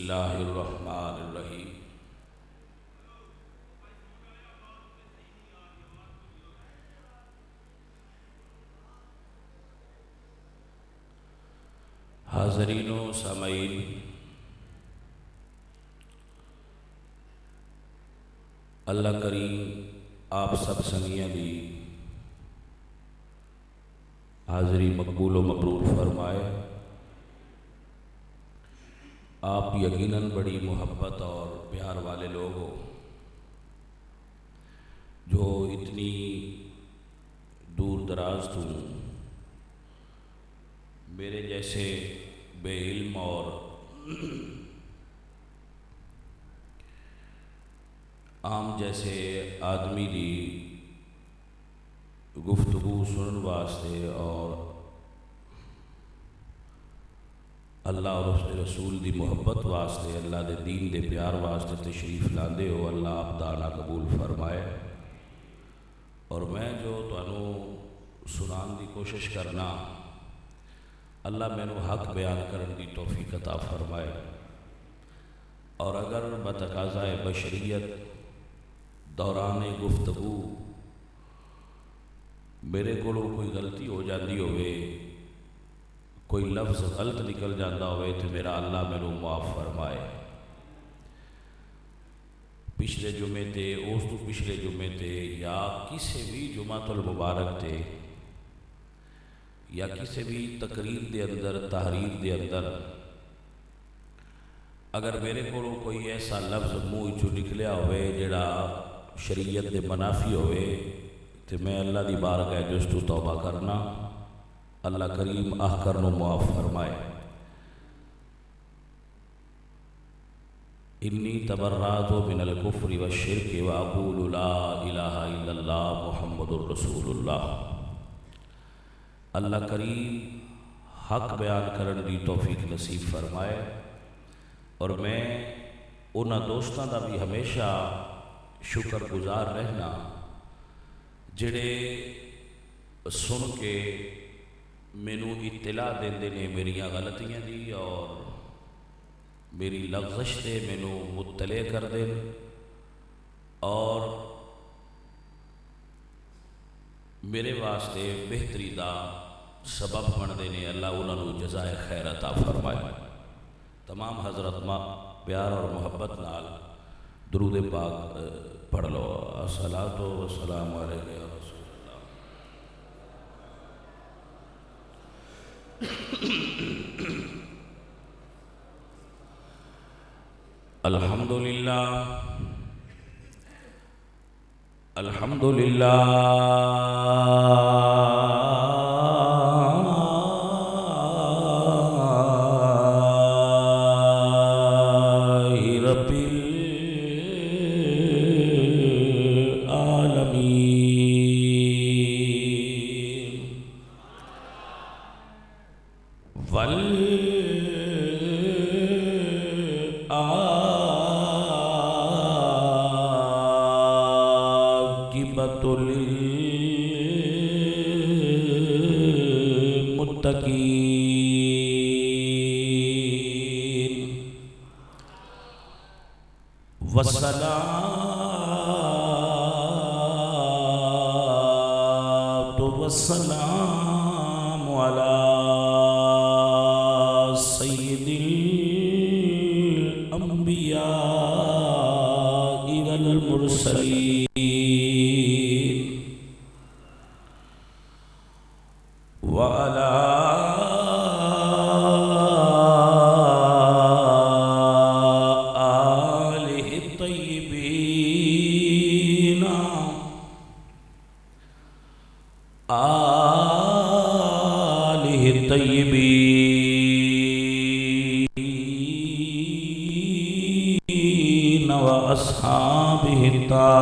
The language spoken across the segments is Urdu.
اللہ الرحمن الرحیم۔ حاضرین و سامعین، اللہ کریم آپ سب سنگیاں دی حاضری مقبول و مبرور فرمائے۔ آپ یقیناً بڑی محبت اور پیار والے لوگ ہو جو اتنی دور دراز تو میرے جیسے بے علم اور عام جیسے آدمی دی گفتگو سنن واسطے اور اللہ اور اس کے رسول دی محبت واسطے، اللہ دے دین دے پیار واسطے تشریف لاندے ہو۔ اللہ آپ دانا قبول فرمائے۔ اور میں جو تانوں سنان دی کوشش کرنا، اللہ مینوں حق بیان کرن دی توفیق عطا فرمائے۔ اور اگر بتقاضائے بشریت دوران گفتگو میرے کولوں کوئی غلطی ہو جاندی ہوئے، کوئی لفظ غلط نکل جاتا ہوئے تو میرا اللہ مینوں معاف فرمائے۔ پچھلے جمعے تے، اس تو پچھلے جمعے تے، یا کسی بھی جمعۃ المبارک تے، یا کسی بھی تقریر دے اندر، تحریر دے اندر اگر میرے کو کوئی ایسا لفظ منہ چوں نکلیا ہوئے جڑا شریعت دے منافی ہوئے تو میں اللہ دی بارگاہ جس تو توبہ کرنا، اللہ کریم آہ کرنو معاف فرمائے۔ انی تبرأت من الکفر والشرک واقول لا الہ الا اللہ محمد الرسول اللہ۔ اللہ کریم حق بیان کرن دی توفیق نصیب فرمائے۔ اور میں انہاں دوستاں دا بھی ہمیشہ شکر گزار رہنا جڑے سن کے مینوں اطلاع دیندے نے میریاں غلطیاں دی اور میری لغزش تے مینوں مطلع کر دین اور میرے واسطے بہتری دا سبب بندے نے۔ اللہ انہاں نوں جزائے خیر عطا فرمائے۔ تمام حضرت ماں پیار اور محبت نال درود پاک پڑھ لو۔ الصلاۃ والسلام علیک یا رسول اللہ۔ الحمدللہ الحمدللہ رب والعاقبۃ للمتقین والصلاۃ والسلام علی سید الانبیاء والمرسلین وعلی آلہ الطیبین وأصحابه الطاهرين۔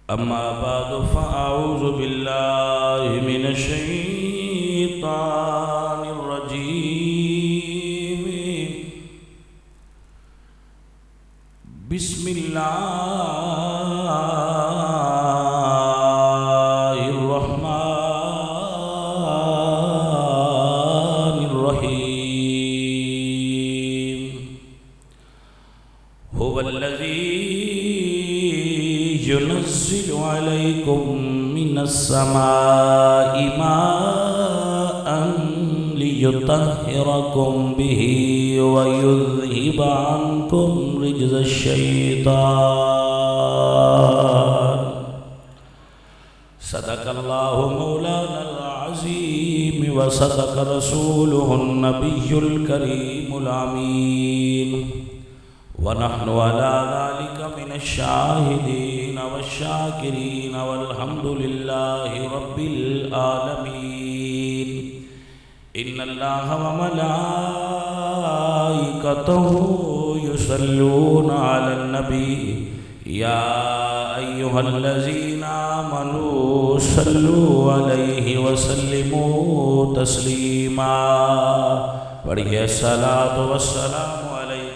أما بعد فأعوذ بالله من الشيطان الرجيم۔ بسم الله عليكم من السماء ماء ليطهركم به ويذهب عنكم رجز الشيطان صدق الله مولانا العظيم وصدق رسوله النبي الكريم الأمين ونحن على ذلك من الشاهدين والشاكرين والحمد لله رب العالمين إن الله وملائكته يصلون على النبي يا أيها الذين آمنوا صلوا عليه وسلموا تسليما پڑھیے الصلاۃ والسلام علیہ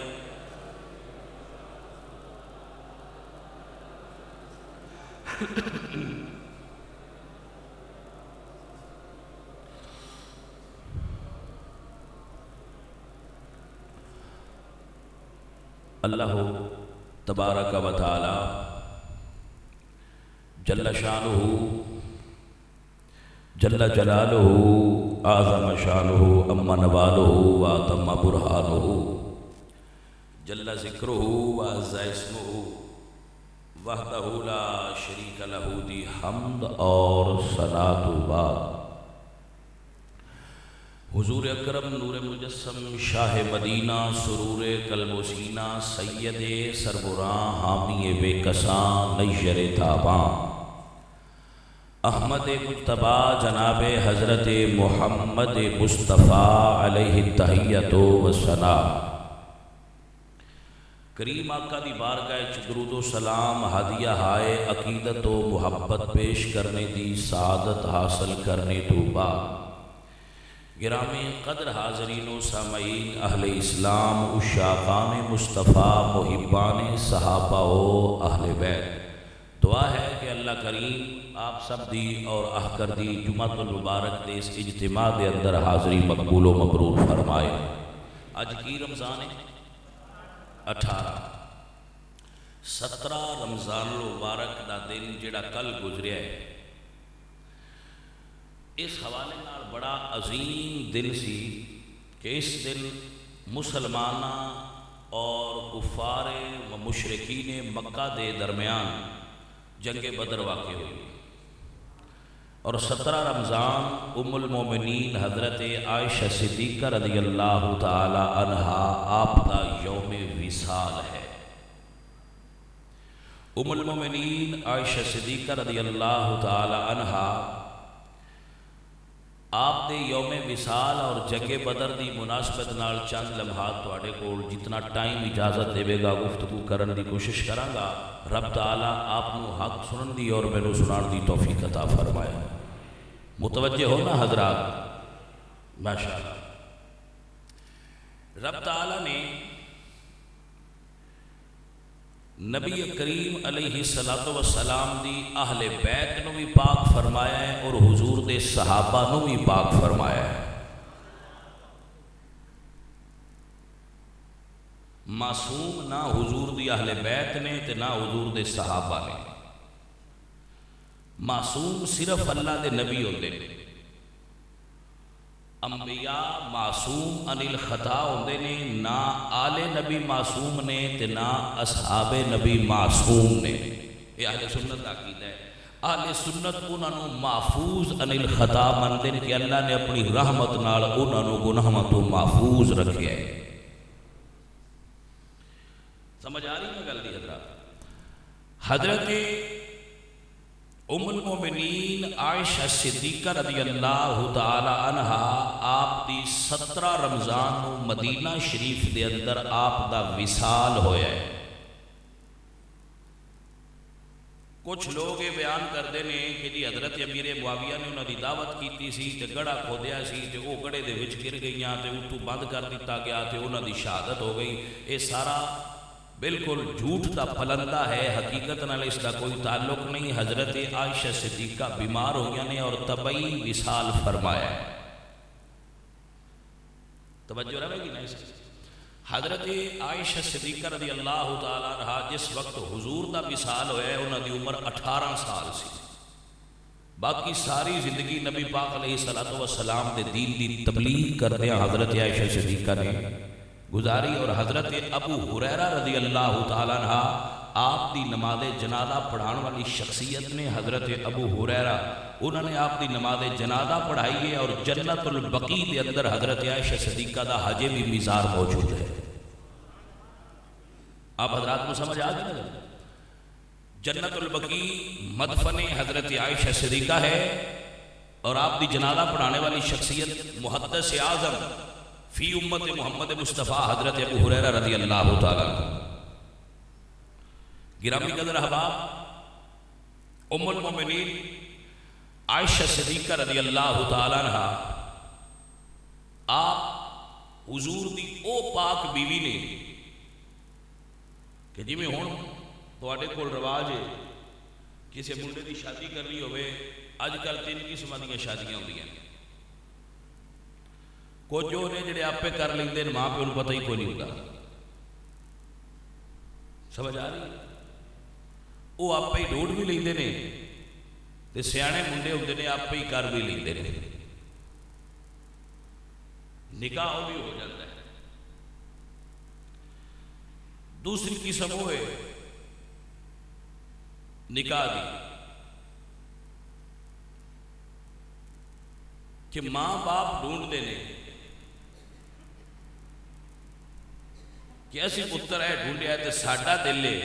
اللہ تبارک و تعالی جل شانہ جل جلالہ اعظم شانہ اما نوالہ واتم برہانہ جل ذکرہ وعز اسمہ وحدہ لا شریک لہ دی حمد اور ثناء و بعد حضور اکرم نور مجسم شاہ مدینہ سرور قلب و سینہ سید سربراں حامی بے کساں نیشر تاباں احمد مجتبی جناب حضرت محمد مصطفیٰ علیہ التحیۃ والثناء کریم آقا دی بارگاہ درود و سلام ہدیہ ہائے عقیدت و محبت پیش کرنے دی سعادت حاصل کرنے تو بعد گرامی قدر حاضرین و سامعین اہل اسلام عشاقان مصطفیٰ محبان صحابہ و اہل بیت دعا ہے کہ اللہ کریم آپ سب دی اور احکر دی جمعۃ المبارک دے اس اجتماع دے اندر حاضری مقبول و مبرور فرمائے اج کی رمضان 17 رمضان المبارک دا دن جڑا کل گزریا ہے اس حوالے نال بڑا عظیم دن سی کہ اس دن مسلمانہ اور کفار و مشرکین مکہ دے درمیان جنگ بدر واقع ہوئی اور 17 رمضان ام المومنین حضرت عائشہ صدیقہ رضی اللہ تعالی عنہا آپ دا یوم وصال ہے ام المومنین عائشہ صدیقہ رضی اللہ تعالی عنہا آپ دے یوم وصال اور جنگ بدر دی مناسبت نال چند لمحات تواڈے کول جتنا ٹائم اجازت دے گا گفتگو کرن دی کوشش کراں گا رب تعالی آپ نو حق سنن دی اور مینوں سنان دی توفیق عطا فرمائے متوجہ ہو نا حضرات ماشاءاللہ رب تعالی نے نبی کریم علیہ السلام دی اہل بیت نو بھی پاک فرمایا ہے اور حضور دے صحابہ نو بھی پاک فرمایا ہے معصوم نہ حضور دی اہل بیت نے تے نہ حضور دے صحابہ نے معصوم صرف اللہ دے نبی ہوندے نے انبیاء معصوم عن الخطا ہوندے نے نہ آل نبی معصوم نے تے نہ اصحاب نبی معصوم نے یہ اہل سنت کا عقیدہ ہے اہل سنت انہاں نو محفوظ عن الخطا مندے نے کہ اللہ نے اپنی رحمت نال انہاں نو گناہاں تو محفوظ رکھیا ہے سمجھ آ رہی ہے گل دی حضرت ام المومنین عائشہ صدیقہ رضی اللہ تعالی عنہا آپ دی 17 رمضان نو مدینہ شریف دے اندر آپ دا وصال ہویا ہے کچھ لوگ یہ بیان کرتے ہیں کہ جی حضرت امیر معاویہ نے انہوں دی دعوت کیتی سی تے گڑا کھودیا سی تے وہ گڑے دے وچ گر گئیاں تے اتو بند کر دیتا گیا تے انہوں دی شہادت ہو گئی یہ سارا بالکل جھوٹ دا پلندہ ہے حقیقت نال اس کا کوئی تعلق نہیں حضرت عائشہ صدیقہ بیمار ہوئی نے اور طبعی وصال فرمایا ہے توجہ رہے گی نا اس حضرت عائشہ صدیقہ رضی اللہ تعالیٰ عنہ جس وقت حضور دا وصال ہویا ہے انہاں دی عمر 18 سال سی. باقی ساری زندگی نبی پاک علیہ الصلوۃ والسلام دے دین دی تبلیغ کردیاں حضرت عائشہ صدیقہ نے گزاری. اور حضرت ابو ہریرہ رضی اللہ تعالیٰ عنہ آپ دی نماز جنازہ پڑھان والی شخصیت نے. حضرت ابو ہریرہ انہوں نے آپ دی نماز جنازہ پڑھائی ہے اور جنت البقیع دے اندر حضرت عائشہ صدیقہ دا حجے بھی مزار موجود ہے. آپ حضرات کو سمجھ آ گئی نا؟ جنت البقیع مدفن حضرت عائشہ صدیقہ ہے اور آپ دی جنازہ پڑھانے والی شخصیت محدث اعظم فی امت محمد مصطفیٰ حضرت ابو ہریرہ رضی اللہ تعالیٰ عنہ. گرامی قدر احباب، ام المومنین عائشہ صدیقہ رضی اللہ تعالیٰ عنہ آپ حضور دی او پاک بیوی نے کہ جی میں ہوں تواڈے کول رواج ہے کسی منڈے دی شادی کرنی ہوئے اج کل 3 قسم دی شادیاں ہوندیاں. کچھ جو نے جڑے آپے کر لیندے ماں پیو نوں پتہ ہی کوئی نہیں ہوندا. سمجھ آ رہی؟ وہ آپ ہی ڈھونڈ بھی لیندے نے تے سیانے منڈے ہوندے نے آپ ہی کر بھی لیندے نے. نکاح بھی ہو جاتا ہے. دوسری قسم وہ ہے نکاح دی کہ ماں باپ ڈھونڈتے ہیں کہ اسی پتر ہے ڈھونڈیا ہے تو ساڈا دل ہے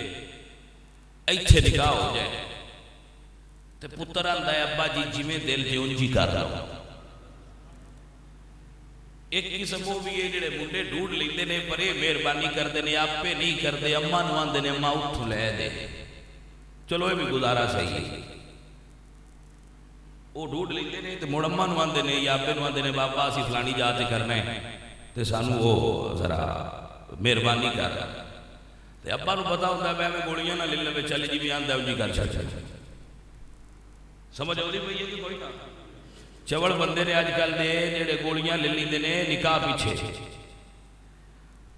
ایتھے نکاح ہو جائے تو پتر آندا ہے ابا جی جویں دل جے انج ہی کر رہا. ایک قسم وہ بھی ہے جڑے منڈے ڈھونڈ لیندے نے پر یہ مہربانی کردے نے آپے نہیں کردے اما نوں آندے نے اما اتھوں لے دے. چلو یہ بھی گزارا صحیح ہے. وہ ڈھونڈ لیندے نے تے مڑ اما نوں آندے نے یا آپے نوں آندے نے بابا اسی فلانی جا تے کرنا ہے تے سانوں وہ ذرا مہربانی کر رہا. تے ابا نوں پتہ ہوندا ہے میں گولیاں نہ لے لے چل جی بھی آندا انج ہی کر چھڈ. سمجھ آؤندی پئی ہے کہ کوئی نہ؟ چوڑ بندے نے اج کل دے جڑے گولیاں لے لیندے نے نکاح پیچھے.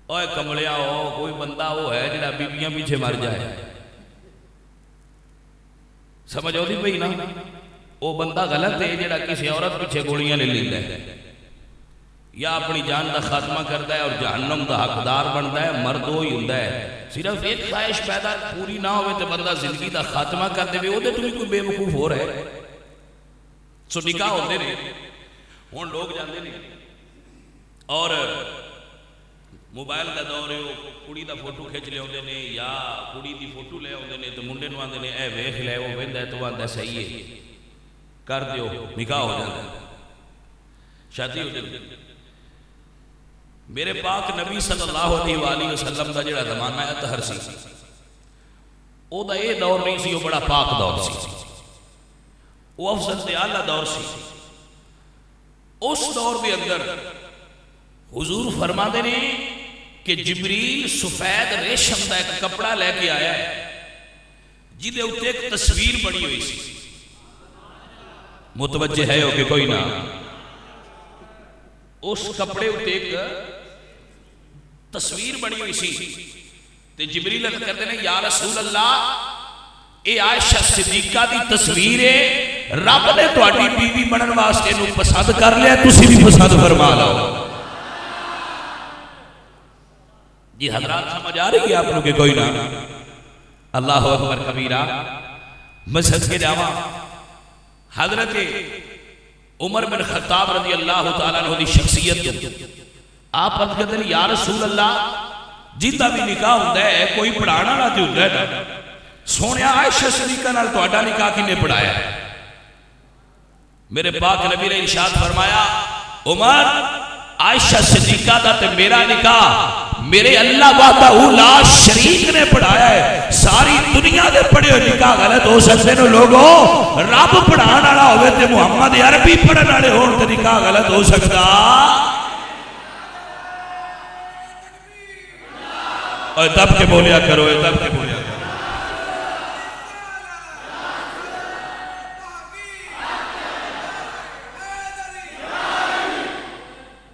اوے کملیا ہو کوئی بندہ وہ ہے جڑا بیبیاں پیچھے مر جائے. سمجھ آؤندی پئی نا؟ وہ بندہ غلط ہے جڑا کسی عورت پیچھے گولیاں لے لیندا ہے یا اپنی جان دا خاتمہ کرتا ہے اور جہنم دا حقدار بنتا ہے. مرد وہی ہوندا ہے صرف ایک خواہش پیدا پوری نہ ہوئے تو بندہ زندگی دا خاتمہ کر دے وہ تو بھی کوئی بے وقوف ہو رہا ہے. سو نکاح ہوندے نے ہوں لوگ جاندے نے اور موبائل دا دور ہے وہ کڑی دا فوٹو کھچ لے آتے ہیں یا کڑی دی فوٹو لے آتے ہیں تو منڈے نوں آندے نے اے ویکھ لے وہ ویندا ہے تو آندا صحیح ہے کر دیو نکاح ہو جاتا ہے شادی ہو جاتی. میرے پاک نبی صلی اللہ علیہ وآلہ وسلم دا جڑا زمانہ ہے اطہر سی او دا یہ دور نہیں سی وہ بڑا پاک دور سی وہ افضل سے اعلیٰ دور سی. اس دور کے اندر حضور فرما دے نے کہ جبریل سفید ریشم دا ایک کپڑا لے کے آیا ہے جدے اوتے ایک تصویر بنی ہوئی سی. متوجہ ہے ہو کہ کوئی نہ؟ اس کپڑے اوتے ایک تصویر بنی ہوئی سی تے جبریل عرض کرتے ہیں یا رسول اللہ اے عائشہ صدیقہ دی تصویر ہے رب نے تہاڈی بیوی بنن واسطے نو پسند کر لیا تسی بھی پسند فرما لو. جی حضرات سمجھ آ رہی ہے آپ لوگ کہ کوئی نہ؟ اللہ اکبر کبیرہ. مسجد کے جاواں حضرت عمر بن خطاب رضی اللہ تعالیٰ عنہ دی شخصیت آپ عرض کرتے ہیں یا رسول اللہ جیتا بھی نکاح ہوتا ہے کوئی پڑھانا نہ تے ہوتا ہے نا سونے عائشہ صدیقہ نال تہاڈا نکاح کنے پڑھایا ہے؟ میرے پاک نبی نے ارشاد فرمایا عمر عائشہ صدیقہ دا تے میرا نکاح میرے اللہ وحدہ لا شریک نے پڑھایا ہے. ساری دنیا دے پڑھے ہوئے نکاح غلط ہو سکتے ہیں لوگوں رب پڑھان والا ہوئے تے محمد عربی پڑھن والے ہون تے نکاح غلط ہو سکتا. اور دب کے بولیا کرو دب کے بولیا کرو.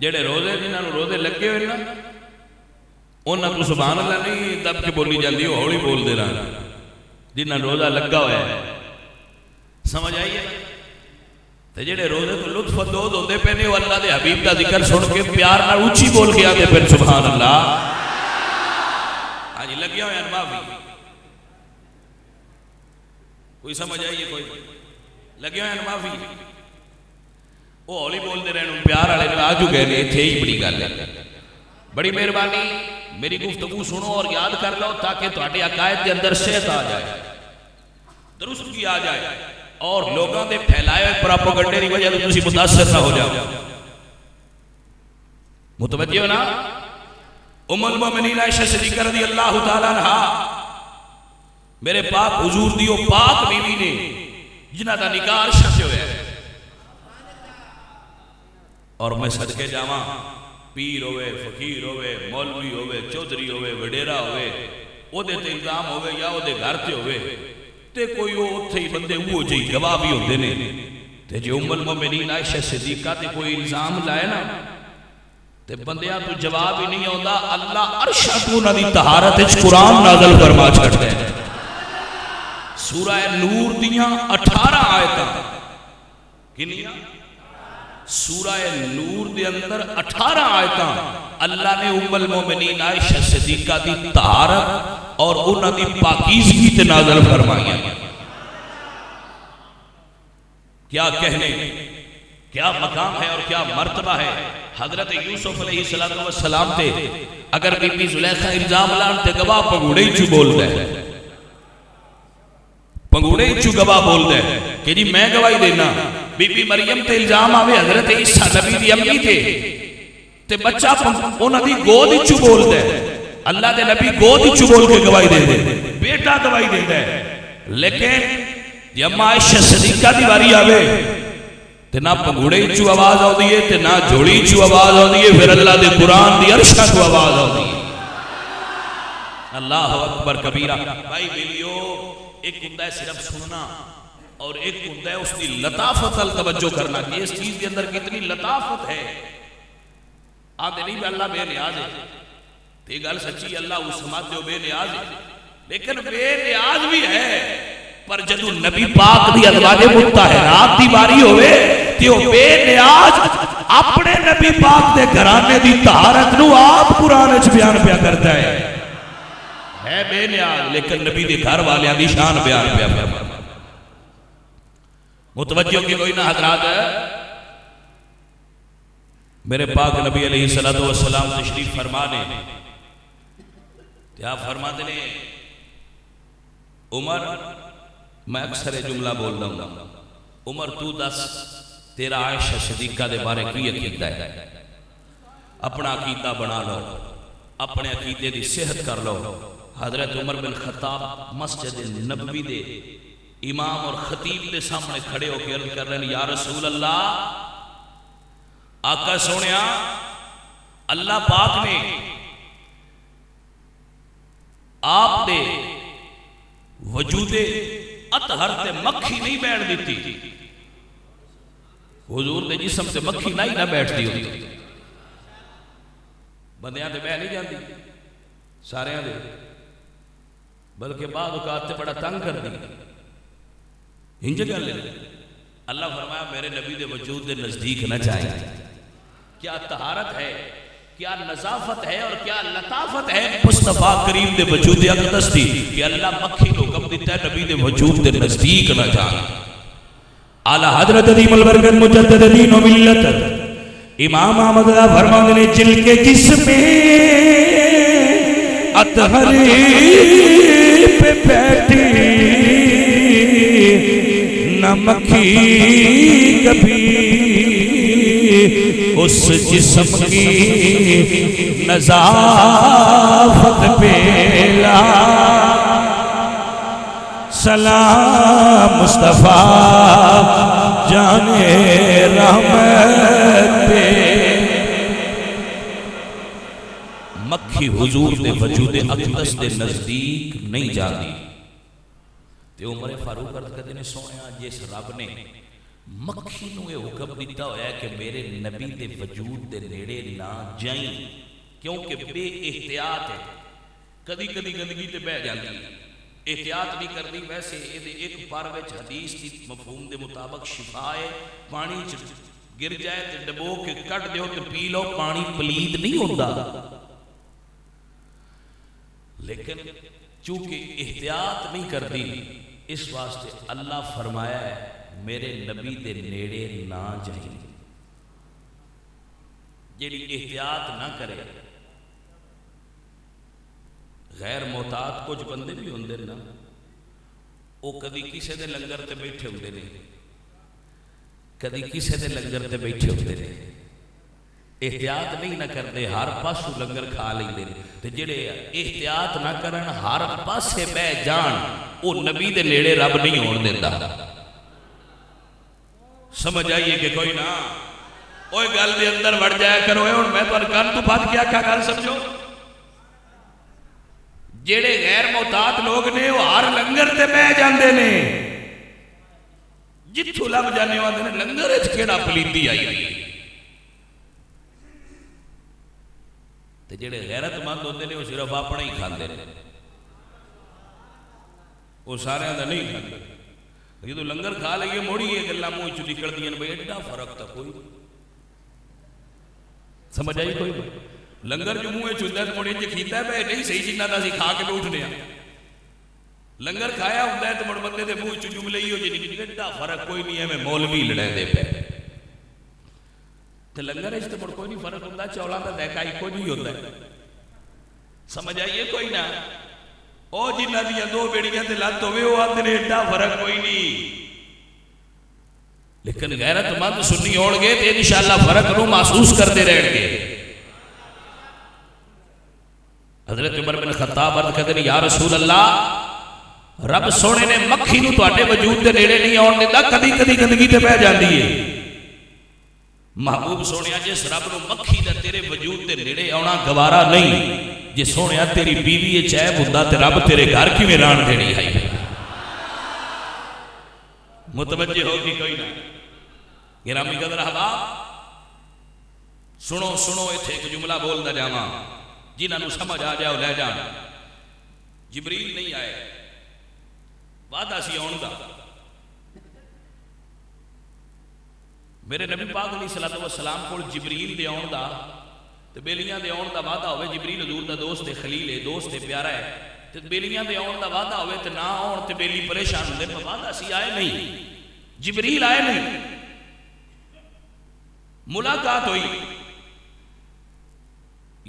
جڑے روزے جنہاں نوں روزے لگے ہوئے نا انہاں تو سبحان اللہ نہیں دب کے بولی جاندی ہو ہولی بول دے رہا جنہاں روزہ لگا ہوا ہے سمجھ آئیے تے جڑے روزے تو لطف اندوز ہوندے پے نے اللہ دے حبیب دا ذکر سن کے پیار نال اونچی بول کے آندے پھر سبحان اللہ ہاں جی لگیا ہویا معافی کوئی سمجھ آئیے کوئی لگیا ہویا معافی وہ ہولی بول دے رہے پیار والے نے آجو گئے نے تھے ہی بڑی گل ہے بڑی مہربانی میری گفتگو سنو اور یاد کر لو تاکہ تہاڈے عقائد کے اندر صحت آ جائے درستگی آ جائے اور لوگوں دے پھیلائے ہوئے پراپیگنڈے کی وجہ سے تسی متاثر نہ ہو جاؤ متوجہ ہو نا ام المومنین عائشہ صدیقہ رضی اللہ تعالیٰ عنہا میرے پاک حضور دیو پاک بیوی نے جنہ دا نکاح عرش سے ہویا ہے اور میں صدقے جاواں پیر ہوئے فقیر ہوئے مولوی ہوئے چودھری ہوئے وڈیرا ہوئے او دے تے الزام ہوئے یا او دے گھر تے ہوئے تے کوئی او اتھے ہی بندے وہ جی گواہ بھی ہوندے نے تے جے ام المومنین عائشہ صدیقہ تے کوئی الزام لائے نا تے بندیاں تو جواب ہی نہیں ہوندا اللہ عرش تو نہ دی طہارت وچ قرآن نازل فرما چھڑدا ہے سورہ نور دیاں 18 آیتاں کنیاں سورہ نور دے اندر 18 آیتاں اللہ نے ام المومنین عائشہ صدیقہ دی طہارت اور انہاں دی پاکیزگی تے نازل فرمائیاں کیا کہنے کیا مقام ہے اور کیا مرتبہ ہے حضرت یوسف علیہ السلام تے اگر بی بی زلیخا الزام لان تے گواہ پنگوڑے ہی چو بول دے پنگوڑے ہی چو گواہ بول دے کہ جی میں گواہی دینا بی بی مریم تے الزام آوے حضرت عیسیٰ نبی دی امی تے بچہ انہاں دی گود ہی چو بول دے اللہ دے نبی گود ہی چو بول کے گواہی دے دے بیٹا گواہی دے دے لیکن یہ اما عائشہ صدیقہ دی باری آوے تے نہ پنگوڑے ہی چو آواز آو دیئے تے نہ جوڑی چو آواز آو دیئے پھر اللہ دے قرآن دی عرشہ تو آواز آو دیئے اللہ اکبر کبیرہ بھائی بیلیو ایک ہندہ ہے صرف سننا اور ایک ہندہ ہے اس کی لطافت توجہ کرنا کہ اس چیز کے اندر کتنی لطافت ہے آدھے نہیں بھی اللہ بے نیاز ہے تے گل سچی اللہ اس سمات دے بے نیاز ہے لیکن بے نیاز بھی ہے پر جدو نبی پاک دی ازواج مطہرات دی باری ہوئے تے وہ بے نیاز اپنے نبی پاک دے گھرانے دی طہارت نو آپ قرآن اچھ بیان پیا کرتا ہے بے نیاز لیکن نبی دے گھر والے دی شان بیان پیا متوجہ کی کوئی نہ حضرات ہے میرے پاک نبی علیہ السلام تشریف فرمانے کیا فرماتے نے عمر میں اکثر جملہ بول رہا ہوں عمر تو دس تیرا عائشہ صدیقہ دے بارے کی عقیدہ ہے اپنا عقیدہ بنا لو اپنے عقیدے دی صحت کر لو حضرت عمر بن خطاب مسجد نبوی دے امام اور خطیب دے سامنے کھڑے ہو کے عرض کر رہے ہیں یا رسول اللہ آقا سونیا اللہ پاک نے آپ دے وجود اطہر تے مکھی نہیں بیٹھ دیتی حضور دے جسم تے مکھی نہ بیٹھ دی ہوتی بندیاں تے بہ نہیں جاندی سارے دے بلکہ بعض اوقات تے بڑا تنگ کر دی انج گل لے اللہ فرمایا میرے نبی دے وجود دے نزدیک نہ جائیں کیا طہارت ہے کیا نظافت ہے اور کیا لطافت ہے مصطفیٰ کریم دے وجود اقدس دی کہ اللہ مکھی کو کم دیتا ہے نبی دے وجود دے نزدیک نہ جائیں اعلی حضرت عظیم البرکت مجدد دین و ملت امام احمد فرماتے نے جل کے جسم اطہر پہ بیٹھی نہ مکھی کبھی اس جسم کی نظافت پیلا سلام مصطفیٰ جانے رحمت پہ مکھی حضور دے وجود اقدس دے نزدیک نہیں جاتی تے عمر فاروق عرض کرتے نے سویا جس رب نے مکھی نو یہ حکم دیتا ہویا ہے کہ میرے نبی دے وجود دے نیڑے نہ جائیں کیونکہ بے احتیاط ہے، کدی کدی گندگی تے بہ جاندی ہے، احتیاط نہیں کرنی۔ ویسے یہ ایک پر وچ حدیث دی مفہوم دے مطابق شفا ہے، پانی چ گر جائے تے ڈبو کے کٹ دیو تے پی لو، پانی پلید نہیں ہوندا، لیکن چونکہ احتیاط نہیں کرتی اس واسطے اللہ فرمایا ہے میرے نبی دے نیڑے نہ جائیں۔ جیڑی احتیاط نہ کرے، غیر محتاط کچھ بندے بھی ہوندے نا، وہ کدی کسے دے لنگر تے بیٹھے ہوندے نے، کدی کسے دے لنگر تے بیٹھے ہوندے نے، احتیاط نہیں نہ کرتے، ہر پاسو لنگر کھا لیندے نے۔ تے جڑے احتیاط نہ کرن، ہر پاسے بہ جان، وہ نبی دے نیڑے رب نہیں ہون دیندا۔ سمجھ آئیے کہ کوئی نہ اوے گل دے اندر وڑ جایا کرو۔ اور میں تو کان تو بات کیا گل سمجھو، جڑے غیر محتاط لوگ نے وہ ہر لنگر تے بہ جاندے نے، جتھوں لب جانے والے نے لنگر وچ کیڑا پلیتی آئی ہوئی ہے۔ تے جڑے غیرت مند ہوندے نے وہ صرف اپنا ہی کھاندے نے، وہ سارے دا نہیں کھاندے۔ جدوں لنگر کھا لئیے موڑی یہ گلاں منہ چوں نکلدیاں بھئی ایڈا فرق تا کوئی سمجھ آئی کوئی لنگر جو منہ چوندا تے موڑی جے کھیتا ہے بھئی نہیں صحیح جنہ دا سی کھا کے اٹھنے آ، لنگر کھایا ہوندا ہے تے مڑ بندے دے منہ چوں جملے ہی ہو جے نکل ایڈا فرق کوئی نہیں ہے، میں مولوی لڑے دے پے تے لنگر اس تے مڑ کوئی نہیں فرق ہوندا، چولاں دا دیکھا ایکو نہیں ہوندا ہے۔ سمجھ آئیے کوئی نہ او جنہ دیاں دو بیڑیاں تے لت ہوئے وہ آندے نے ایڈا فرق کوئی نہیں، لیکن غیرت مند سنی ہون گے تے انشاءاللہ فرق نو محسوس کرتے رہن گے۔ حضرت عمر بن خطاب عرض کرتے ہیں یا رسول اللہ، رب سونے نے مکھی نو تواڈے وجود دے نیڑے نہیں آن دیندا، کدی کدی گندگی تے بہ جاندی ہے۔ محبوب سونیا جس رب نو مکھی دا تیرے وجود دے نیڑے آنا گوارا نہیں، جے سونیا تیری بیوی چیب ہوندا تے رب تیرے گھر کیویں ران دینی ہے؟ متوجہ ہوگی کوئی نہ؟ گرامی قدر احباب سنو سنو، ایتھے ایک جملہ بولدا جاواں، جنہاں نو سمجھ آ جاؤ لے جان۔ جبریل نہیں آئے، وعدہ سی آن دا، میرے نبی پاک علیہ الصلوۃ والسلام کو جبریل دے آن دا تے بیلیاں دے آن دا وعدہ ہوئے، جبریل حضور دا دوست خلیل ہے، دوست پیارا ہے، تے بیلیاں دے آن دا وعدہ ہوئے تے نہ آن تے بیلی پریشان ہوندے، وعدہ سی آئے نہیں، جبریل آئے نہیں، ملاقات ہوئی،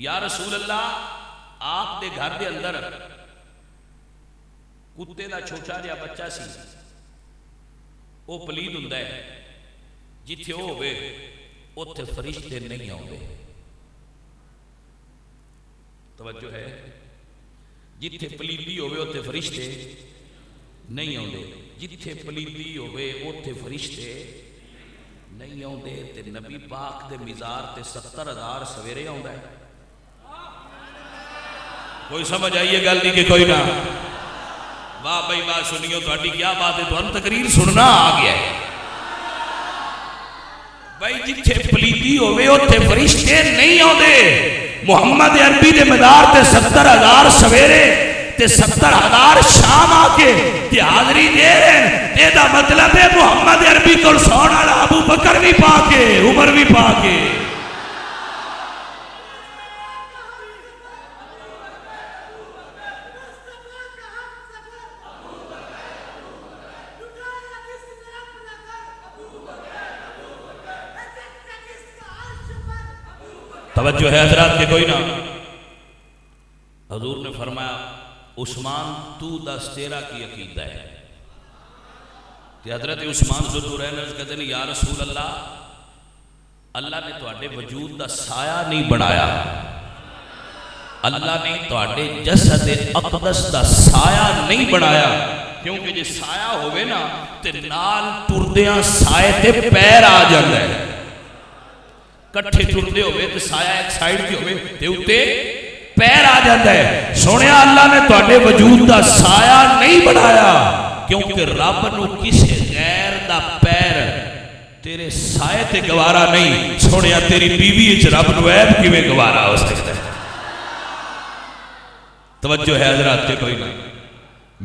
یا رسول اللہ آپ دے گھر دے اندر کتے دا چھوٹا جہا بچہ سی، وہ پلید ہوندا ہے، جتھے وہ ہوئے اوتھے فرشتے نہیں آؤندے۔ توجہ ہے، جتھے پلیدی ہوئے اوتھے فرشتے نہیں آؤندے، جتھے پلیدی ہوئے اوتھے فرشتے نہیں آؤندے۔ تے نبی پاک دے مزار تے 70,000 سویرے آوندا ہے۔ کوئی سمجھ آئیے گل نہیں کہ کوئی نہ؟ واہ بھائی واہ، سنیو تہاڈی کیا بات ہے، تہاڈی تقریر سننا آ گیا ہے بھائی۔ جتھے پلیتی ہوئے اوتھے فرشتے نہیں آوندے۔ محمد عربی دے مدار تے 70,000 سویرے تے 70,000 شام آ کے تے حاضری دے رہے ہیں، اے دا مطلب ہے محمد عربی کول سون والا ابو بکر بھی پا کے، عمر بھی پا کے۔ توجہ ہے حضرات کے کوئی نہ؟ حضور نے فرمایا عثمان تو دس تیرا کی عقیدہ ہے؟ کہ حضرت عثمان ذوالنورین کہتے ہیں یا رسول اللہ، اللہ نے تواڈے وجود دا سایہ نہیں بنایا، اللہ نے تواڈے جسد اقدس دا سایہ نہیں بنایا، کیونکہ جے سایہ ہوئے نا تے نال ٹردیاں سائے تے پیر آ جاندے ہیں، کٹھے ٹردے ہوئے تے سایہ ایک سائیڈ تے ہوئے تے اتے پیر آ جاتا ہے۔ سونیا اللہ نے تواڈے وجود دا سایہ نہیں بنایا، کیونکہ رب نو کسے غیر دا پیر تیرے سائے تے گوارا نہیں۔ سونیا تیری بیوی وچ رب نو عیب کیویں گوارا ہو سکتا ہے؟ توجہ ہے حضرات کے کوئی نہ؟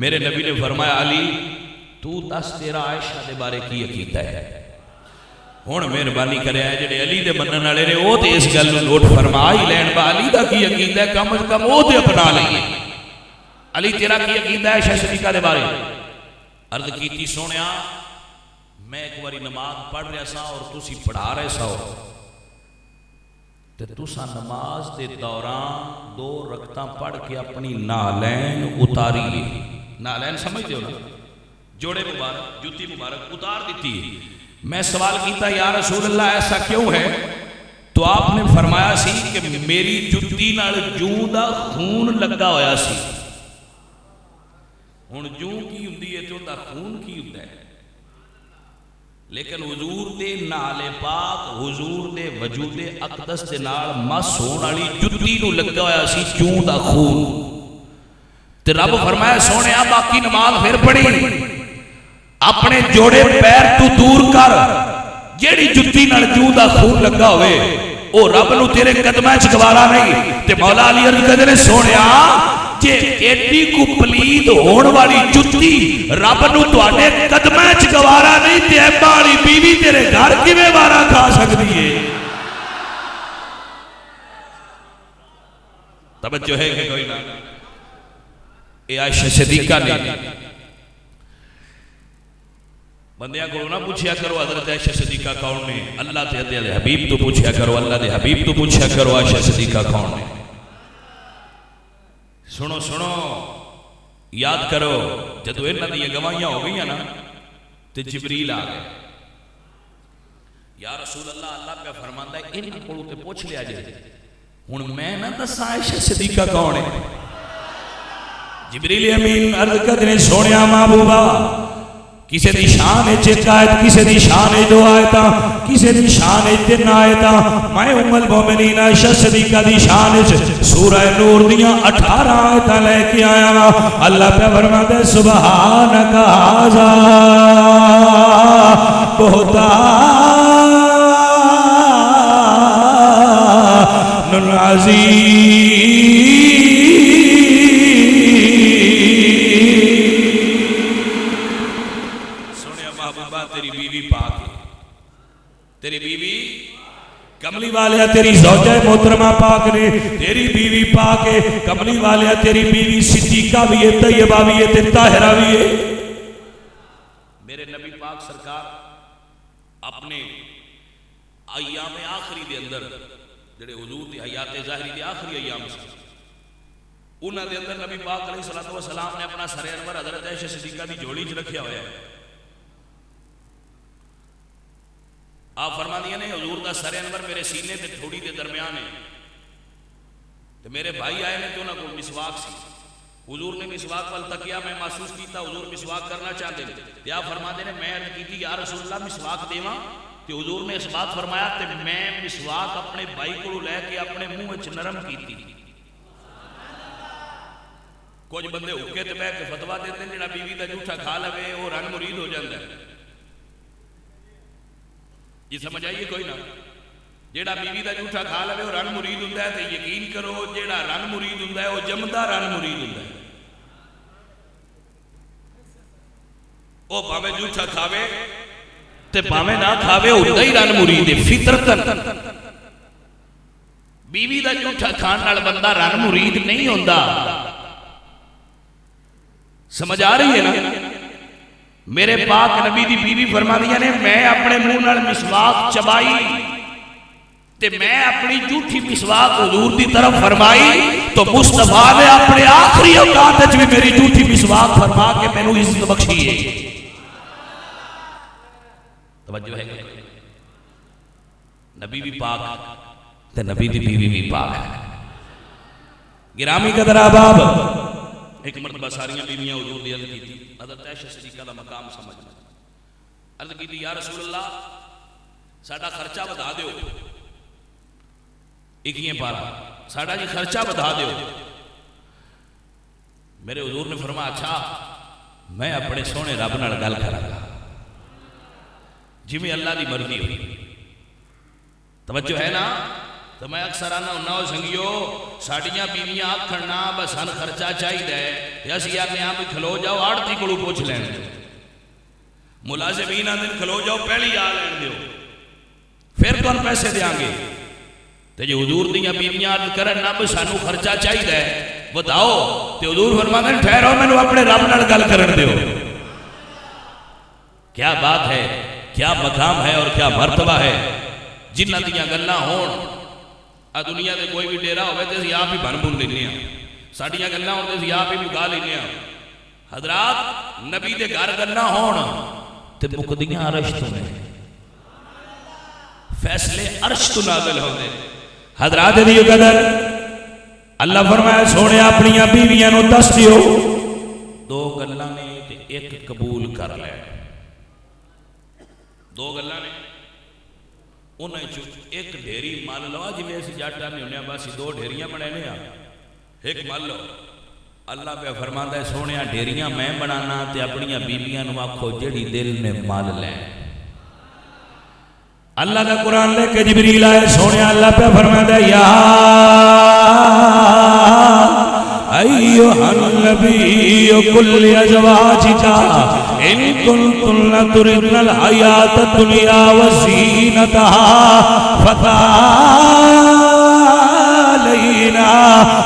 میرے نبی نے فرمایا علی تو دس تیرا عائشہ دے بارے کی عقیدہ ہے؟ ہن مہربانی کرے ہے جڑے علی دے منن والے نے وہ تے اس گل نوں نوٹ فرما ہی لین با علی دا کی عقیدہ ہے کم از کم وہ تے اپنا لئیے. علی تیرا کی عقیدہ ہے عائشہ صدیقہ دے بارے؟ عرض کیتی سونیا میں ایک باری نماز پڑھ رہا سا اور تسی پڑھا رہے سا تے تسا نماز دے دوران 2 رکعتاں پڑھ کے اپنی نالین اتاری. نالین سمجھتے ہو نا؟ جوڑے مبارک جوتی مبارک اتار دیتی. میں سوال کیتا یا رسول اللہ ایسا کیوں ہے؟ تو آپ نے فرمایا سی کہ میری جوتی نال جوں دا خون لگا ہویا سی. ہن جوں کی ہوندی ہے تے اوندا خون کی ہوندا ہے؟ لیکن حضور دے نال پاک حضور دے وجود اقدس دے نال مس ہون والی جُتی نوں لگا ہویا سی جوں دا خون. تے رب فرمایا سونیا باقی نماز پھر پڑھی اپنے جوڑے پیر تو دور کر جیڑی جُتی نال جوں دا خون لگا ہوئے او رب نو تیرے قدمہ چ گوارا نہیں. تے مولا علی عرض کردے نے سونیا جے ایڈی کو پلید ہون والی جُتی رب نو تواڈے قدمہ چ گوارا نہیں تے اے والی بیوی تیرے گھر کیویں وارا کھا سکدی ہے؟ توجہ ہے کہ کوئی نہ؟ اے عائشہ صدیقہ نے بندیاں کو نہ پوچھیا کرو حضرت عائشہ صدیقہ کون نے، اللہ تے حبیب تو پوچھیا کرو، اللہ دے حبیب تو پوچھیا کرو عائشہ صدیقہ کون نے. سنو سنو یاد کرو جدو انہاں دی گواہیاں ہو گئیاں نا تے جبریل آ گئے. یا رسول اللہ اللہ پہ فرماندا ہے انہاں کولوں تے پوچھ لیا جے ہن میں نہ دساں عائشہ صدیقہ کون ہے؟ جبریل امین عرض کردے سونیا محبوبا کسے دی شان ہے چیک آیت، کسے دی شان ہے 2 آیتاں، کسے دی شان ہے 3 آیتاں. میں ام المومنین عائشہ صدیقہ دی شان ہے سورہ نور دیاں 18 آیتاں لے کے آیا وا. اللہ پہ فرماتا ہے سبحانک ھذا بہتان عظیم. تیری بیوی کملی والیا تیری زوجہ محترمہ پاک نے، تیری بیوی پاک ہے کملی والیا تیری بیوی صدیقہ بھی ہے، طیبہ بھی ہے، طاہرہ بھی ہے. میرے نبی پاک سرکار اپنے ایام آخری دے اندر جڑے حضور دی حیات ظاہری دے آخری ایام سے انہاں دے اندر نبی پاک علیہ الصلوۃ والسلام نے اپنا سر انور حضرت عائشہ صدیقہ دی جوڑی چ رکھیا ہوا ہے. آپ فرما دیا نے حضور دا سر انور میرے سینے تے تھوڑی دے درمیان ہے تو میرے بھائی آئے نے تو انہوں کو مسواک سی. حضور نے مسواک وال تکیا میں محسوس کیتا حضور مسواک کرنا چاہتے ہیں تے آپ فرما دے نے میں عرض کی تھی یا رسول اللہ مسواک دیواں تے حضور نے اس بات فرمایا تے میں مسواک اپنے بھائی کو لے کے اپنے منہ وچ نرم کیتی. کچھ بندے حکے تے بیٹھ کے فتوا دیتے ہیں جڑا بیوی دا جھوٹا کھا لوے وہ رنگ مرید ہو جاتا ہے. یہ سمجھ آئیے کوئی نہ؟ جیڑا بیوی دا جھوٹا کھا لے وہ رن مرید ہوندا ہے تے یقین کرو جیڑا رن مرید ہوندا ہے وہ جمدا رن مرید ہوندا ہے. وہ بھاویں جھوٹا کھاوے تے بھاویں نہ کھاوے ہوندا ہی رن مرید ہے فطرتن. بیوی دا جھوٹا کھان نال بندہ رن مرید نہیں ہوندا. سمجھ آ رہی ہے نا؟ میرے پاک نبی دی بیوی فرما دیا نے میں اپنے منہ نال مسواک چبائی تے میں اپنی جھوٹی مسواک حضور دی طرف فرمائی تو مصطفیٰ نے اپنے آخری اوقات وچ بھی میری جھوٹی مسواک فرما کے مینوں عزت بخشی ہے. توجہ ہے نبی بھی پاک تے نبی دی بیوی بھی پاک. گرامی قدر احباب ایک مرتبہ ساریاں بیویاں حضور دی عرض کی تھی حضرت عائشہ صدیقہ دا مقام سمجھنا. عرض کی تھی یا رسول اللہ ساڈا خرچہ بتا دیو. اکیاں پارا ساڈا جی خرچہ بتا دیو. میرے حضور نے فرمایا اچھا میں اپنے سونے رب نال گل کراں گا جویں اللہ دی مرضی ہوئی. توجہ ہے نا؟ تو میں اکثر آنا ہونا ہو سنگیو ساڑیاں بیویاں آکھڑنا بس ہن خرچہ چاہیے ہے اسی آنے آپ کھلو جاؤ آڑتی کو پوچھ لین دو ملازمین آدھن کھلو جاؤ پہلی آ لین دیو پھر کون پیسے دیاں گے تے جو حضور دیاں بیویاں عرض کرن نا بس سانو خرچہ چاہیے ہے بتاؤ تے حضور فرماتے ہیں ٹھہرو میں نے اپنے رب نال گل کرن دیو کیا بات ہے کیا مقام ہے اور کیا مرتبہ ہے جنہ دیاں گلاں ہون دنیا دے کوئی بھی ڈیرا ہوئے تے اسی آپ ہی بن بن لینے ہیں ساڑیاں گلاں ہون تے اسی آپ ہی مکا لینے ہیں حضرات نبی دے گھر گلاں ہون تے مقدیاں عرش تو میں فیصلے عرش تو نازل ہوتے حضرات دیو قدر اللہ فرمایا سونے اپنیاں بیویاں نو دس دیو دو گلاں نے تے ایک قبول کر لے دو گلاں نے انہیں ایک ڈھیری مال لو جی میں اسی جاٹا نہیں ہونے باسی دو ڈھیریاں بنانے ہیں ایک مال لو اللہ پہ فرماتا ہے سونیا ڈھیریاں میں بنانا تے اپنیاں بیبیاں نو آکھو جڑی دل میں مال لیں اللہ کا قرآن لے کے جبریل آئے سونیا اللہ پہ فرماتا ہے یا ایوہ النبی کل ازواجکا ان کنتن تردن الحیات الدنیا وزینتہا فتعالینا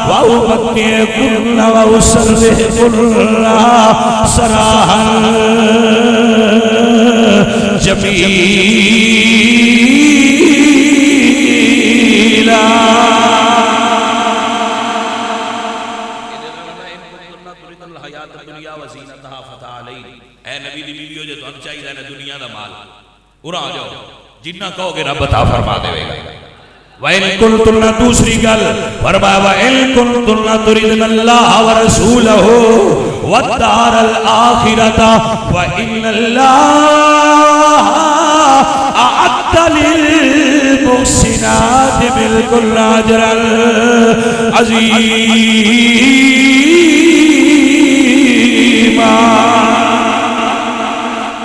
وأمتعکن وأسرحکن سراحا جمیلا اے نبی دی بیویو جو تو ہم چاہیے نا دنیا دا مال ارا آ جاؤ جنہ کہو گے رب عطا فرما دے گا وَإِن كُنتُنَّ دوسری گل فرمایا وَإِن كُنتُنَّ تُرِدْنَ اللَّهَ وَرَسُولَهُ وَالدَّارَ الْآخِرَةَ فَإِنَّ اللَّهَ أَعَدَّ لِلْمُحْسِنَاتِ مِنْكُنَّ أَجْرًا عَظِيمًا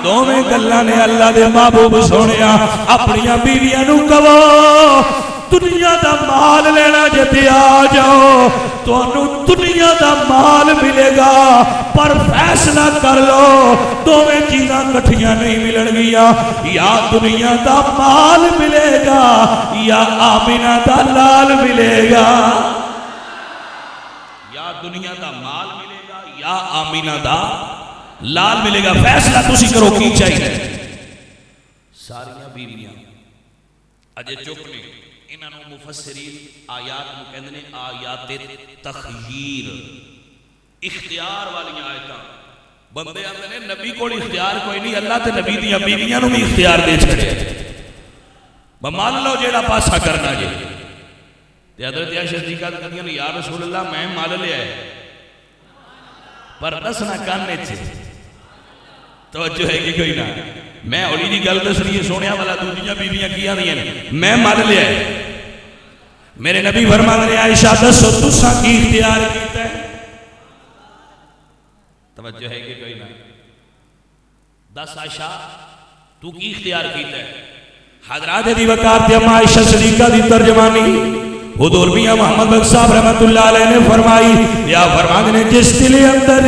دوویں گلاں نے اللہ دے محبوب سونیا اپنیاں بیویاں نو کہو دنیا دا مال لینا جتے آ جاؤ تو انہوں دنیا دا مال ملے گا پر فیصلہ کر لو دوویں چیزاں کٹھیاں نہیں ملن گیا یا دنیا دا مال ملے گا یا آمینہ دا لال ملے گا یا دنیا دا مال ملے گا یا آمینہ دا لال ملے گا فیصلہ تسی کرو کی چاہیے ساریاں بیویاں اجے چپ نہیں انہوں مفسرین آیات مکہندنے آیات تخییر اختیار والی آیتاں بندے آتے ہیں نبی کو اختیار کوئی نہیں اللہ تے نبی دیا بیویاں نو بھی اختیار دے چھڑے مان لو جیڑا پاسا کرنا جے تے حضرت عائشہ صدیقہ کہتی ہیں یا رسول اللہ میں مال لیا ہے پر دسنا کاننے چھے توجہ ہے کہ کوئی نہ میں اولی دی گل دس رہی ہے سونیا والا دوجیاں بیویاں کیا دیا میں مال لیا ہے میرے نبی فرمان رہے عائشہ دسو تسا کی اختیار کیتا ہے توجہ ہے کہ کوئی نہ دس عائشہ تو کی اختیار کیتا ہے حضرات دی وقار تے اما عائشہ صدیقہ دی ترجمانی حضور میاں محمد بخش صاحب رحمت اللہ علیہ نے فرمائی یا فرمان نے جس دل اندر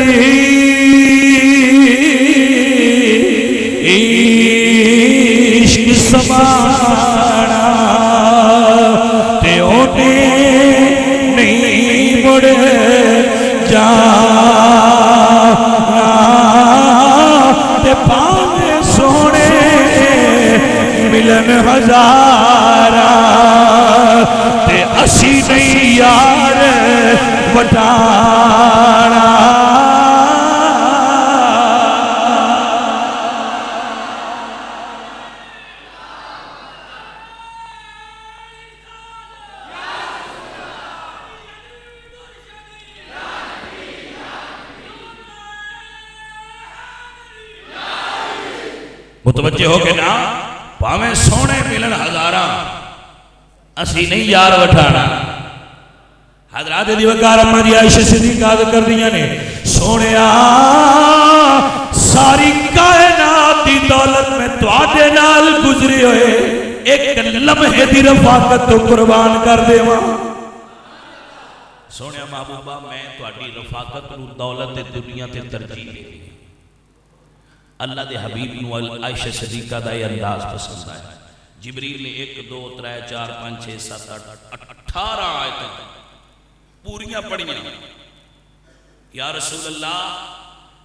عشق سمانا تے اونے نہیں مڑ جانا تے پاوے سونے ملن ہزارہ تے اسی نہیں یار وٹانا متوجہ ہو کے نا پاویں سونے ملن ہزاراں اسی نہیں یار وٹھانا حضرات دی وقار اما دی عائشہ صدیقہ کر دیا نے سونیا ساری کائنات دی دولت میں تواڈے نال گزری ہوئے ایک لمحے دی رفاقت تو قربان کر دیواں۔ سونے محبوبہ میں تہاڈی رفاقت نو دولت دنیا تے ترجیح دے اللہ دے حبیب نو عائشہ صدیقہ دا یہ انداز پسند آیا۔ جبریل نے 1 2 3 4 5 6 7 8 18 آیتیں پوریاں پڑھیاں۔ یا رسول اللہ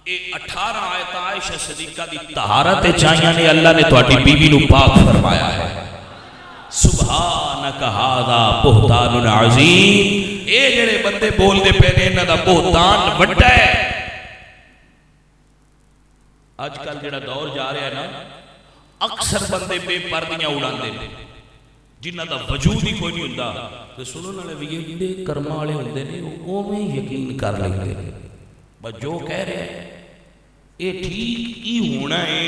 اے 18 آیتیں عائشہ صدیقہ دی طہارت چاہیاں نے اللہ نے تہاڈی بیوی نو پاک فرمایا ہے۔ سبحانک ھذا بہتان عظیم، اے جڑے بندے بول دے پے نے انہاں دا بہتان وڈا ہے۔ آج کل جڑا دور جا رہا ہے نا، اکثر بندے بے پردیاں اڑاندے نے جنہاں دا وجود ہی کوئی نہیں ہوندا، تے سنن والے بھی ایڈے کرم والے ہوندے نے اوویں یقین کر لیندے نے بس جو کہہ رہے ہیں اے ٹھیک ہی ہونا ہے۔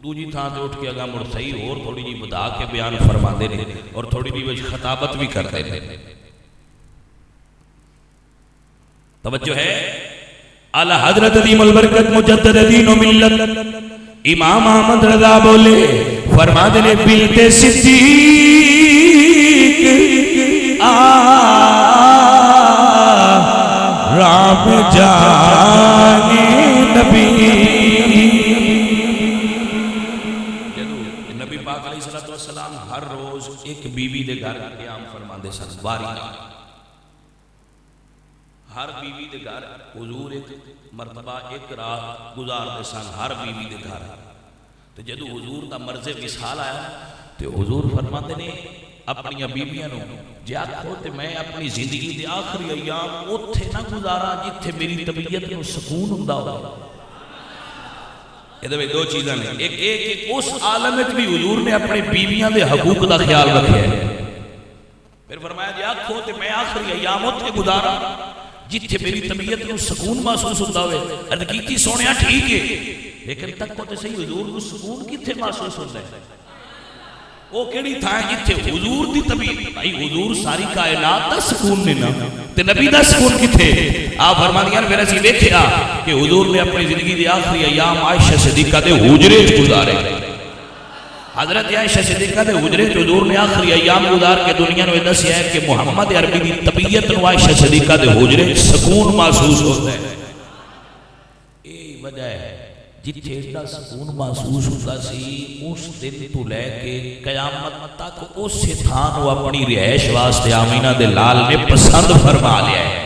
دوجی تھان تے اٹھ کے اگا مڑ صحیح اور تھوڑی جی بدا کے بیان فرماندے نے اور تھوڑی جی وجہ خطابت بھی کرتے نے۔ توجہ ہے اعلی حضرت عظیم البرکت مجدد دین و ملت امام احمد رضا بولے فرماتے نے بنت صدیق رام جانی نبی۔ نبی پاک علیہ السلام ہر روز ایک بیوی دے گھر قیام فرماندے سن باری ہر بیوی دے گھر حضور ایک مرتبہ ایک رات گزار دے سن ہر بیوی دے گھر۔ تو جدو حضور دا مرض وصال آیا تو حضور فرماتے نے اپنی بیویاں نو جے آکھو تے میں اپنی زندگی دے آخری ایام اوتھے نہ گزارا جتھے میری طبیعت نو سکون ہوندا ہو۔ یہ دو چیزاں نے، ایک اس عالم وچ بھی حضور نے اپنی بیویاں دے حقوق دا خیال رکھا ہے۔ پھر فرمایا جے آکھو تے میں آخری ایام اوتھے گزارا جتھے میری طبیعت نو سکون محسوس ہوتا ہوئے۔ عرض کیتی سونیا ٹھیک ہے لیکن تک کو تے صحیح حضور نو سکون کتھے محسوس ہوتا ہے؟ وہ کیڑی تھا جتھے حضور دی طبیعت، بھائی حضور ساری کائنات دا سکون نے نا تے نبی دا سکون کتھے؟ آپ فرماندیاں پھر اسی ویکھیا کہ حضور نے اپنی زندگی دے آخری ایام عائشہ صدیقہ دے حجرے وچ گزارے۔ حضرت عائشہ صدیقہ دے حجرے وچ حضور نے آخری ایام گزار کے دنیا نو دسیا ہے کہ محمد عربی دی طبیعت نو عائشہ صدیقہ دے حجرے وچ سکون محسوس ہوتا ہے۔ یہی وجہ ہے جتھے ایڈا سکون محسوس ہوتا سی اس دن تو لے کے قیامت تک اس تھان وہ اپنی رہائش واسطے آمینہ دے لال نے پسند فرما لیا ہے۔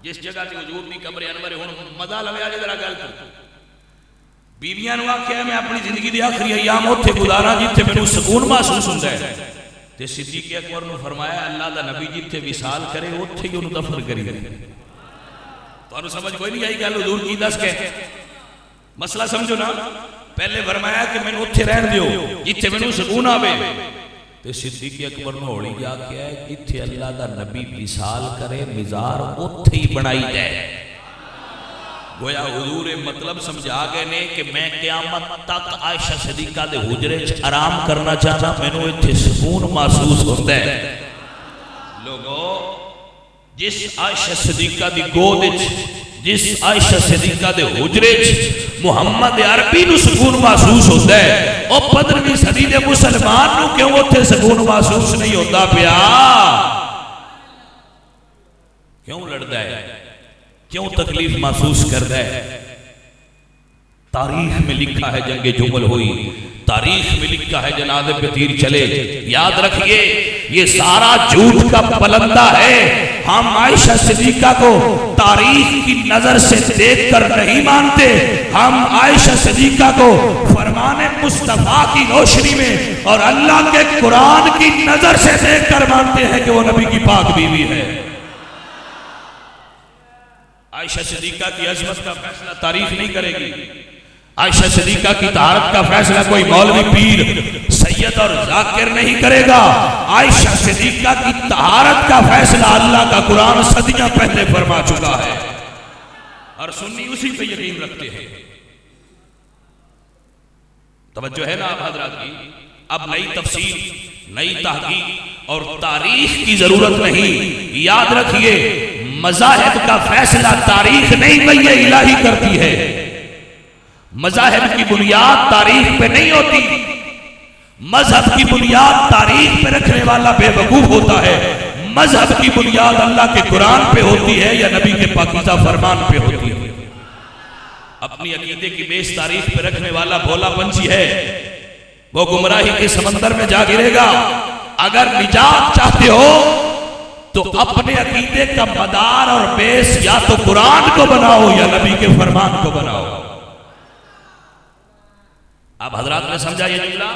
جس جگہ تے حضور دی قبر انور ہن مزہ لوے آ ذرا گل کر بیویاں نو آکھیا میں اپنی زندگی دے آخری ایام اوتھے گزارا جتھے مینوں سکون محسوس ہوندا ہے۔ تے صدیق اکبر نے فرمایا اللہ دا نبی جتھے وصال کرے اوتھے ہی اونوں دفن کری دے۔ تانوں سمجھ کوئی نہیں آئی گل حضور کی دس کے مسئلہ سمجھو نا۔ پہلے فرمایا کہ مینوں اوتھے رہن دیو جتھے مینوں سکون آوے۔ تے صدیق اکبر نے ہولی جا کے ہے جتھے اللہ دا نبی وصال کرے مزار اوتھے ہی بنائی جائے۔ گویا حضور مطلب سمجھا گئے نے کہ میں قیامت تک عائشہ صدیقہ دے حجرے چ آرام کرنا چاہتا، مینوں ایتھے سکون محسوس ہوتا ہے۔ لوگو جس عائشہ صدیقہ دی گود وچ جس عائشہ صدیقہ دے حجرے چ محمد عربی نو سکون محسوس ہوتا ہے، او 15ویں صدی دے مسلمان نو کیوں اوتھے سکون محسوس نہیں ہوتا پیا؟ کیوں لڑدا ہے؟ کیوں تکلیف محسوس کرتا ہے؟ تاریخ میں لکھا ہے جنگ جمل ہوئی، تاریخ میں لکھا ہے جنازے پہ تیر چلے۔ یاد رکھیے یہ سارا جھوٹ کا پلندہ ہے۔ ہم عائشہ صدیقہ کو تاریخ کی نظر سے دیکھ کر نہیں مانتے، ہم عائشہ صدیقہ کو فرمان مصطفیٰ کی روشنی میں اور اللہ کے قرآن کی نظر سے دیکھ کر مانتے ہیں کہ وہ نبی کی پاک بیوی ہے۔ عائشہ صدیقہ کی عظمت کا فیصلہ تاریخ نہیں کرے گی، عائشہ صدیقہ کی طہارت کا فیصلہ کوئی مولوی پیر سید اور ذاکر نہیں کرے گا۔ عائشہ صدیقہ کی طہارت کا فیصلہ اللہ کا قرآن صدیاں پہلے فرما چکا ہے اور سنی اسی پہ یقین رکھتے ہیں۔ توجہ ہے نا آپ حضرات کی؟ اب نئی تفسیر، نئی تحقیق اور تاریخ کی ضرورت نہیں۔ یاد رکھیے مذاہب کا فیصلہ تاریخ نہیں وحی الہی کرتی ہے، مذاہب کی بنیاد تاریخ پہ نہیں ہوتی، مذہب کی بنیاد تاریخ پہ رکھنے والا بے وقوف ہوتا ہے، مذہب کی بنیاد اللہ کے قرآن پہ ہوتی ہے یا نبی کے پاکیزہ فرمان پہ ہوتی ہے۔ اپنی عقیدے کی بیس تاریخ پہ رکھنے والا بھولا پنچھی ہے، وہ گمراہی کے سمندر میں جا گرے گا۔ اگر نجات چاہتے ہو تو اپنے عقیدے کا مدار اور بیس یا تو قرآن کو بناؤ یا نبی کے فرمان کو بناؤ۔ اب حضرات نے سمجھا یہ جملہ؟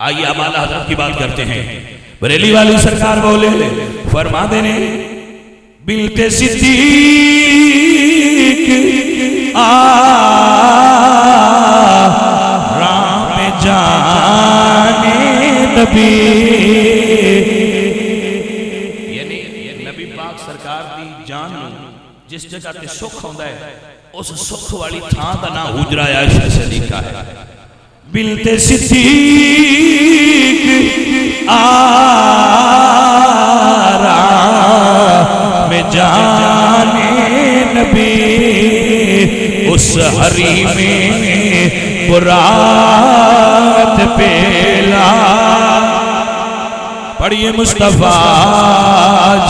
آئیے اب اعلیٰ حضرت کی بات کرتے ہیں۔ بریلی والی سرکار بولے فرما دینے بنت صدیق رام جان نبی، یعنی نبی پاک سرکار دی جان جس جگہ تے سکھ ہوندا ہے اس سکھ والی تھاں دا نام حجرہ عائشہ صدیقہ ہے۔ بنت صدیق آرام جان نبی، اس حریم برات پیلا، پڑھیے مصطفیٰ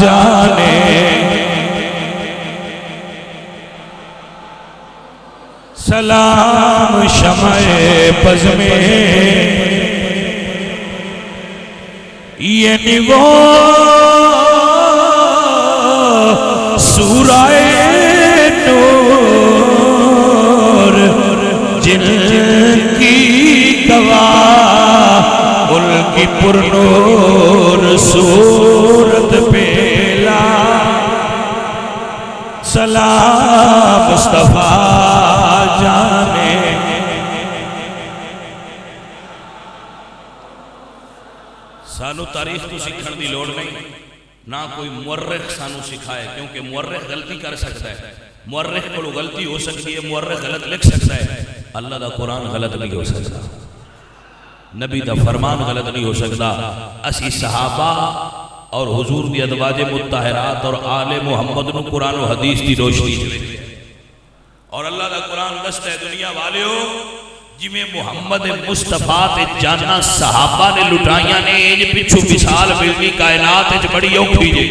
جانے سلام شمع پز میں، یعنی وہ سورہ نور جن کی گواہ ان کی پرنور صورت پیلا، سلام مصطفیٰ جانے۔ سانو تاریخ تو سکھن دی لوڑ نہیں، نہ کوئی مورخ سانو سکھائے، کیونکہ مورخ غلطی کر سکتا ہے، مورخ کو غلطی ہو سکتی ہے، مورخ غلط لکھ سکتا ہے، اللہ دا قرآن غلط نہیں ہو سکتا، نبی دا فرمان غلط نہیں ہو سکتا۔ اسی صحابہ اور حضور دی ازواج مطہرات اور آل محمد نو قرآن و حدیث دی روشنی چلے، اور اللہ دا قرآن دستا ہے دنیا والے ہو جی میں محمد مصطفیٰ تے جانا صحابہ نے لٹائیاں نے ایج پچھو مثال ملنی کائنات ایج بڑی اوکھی جے۔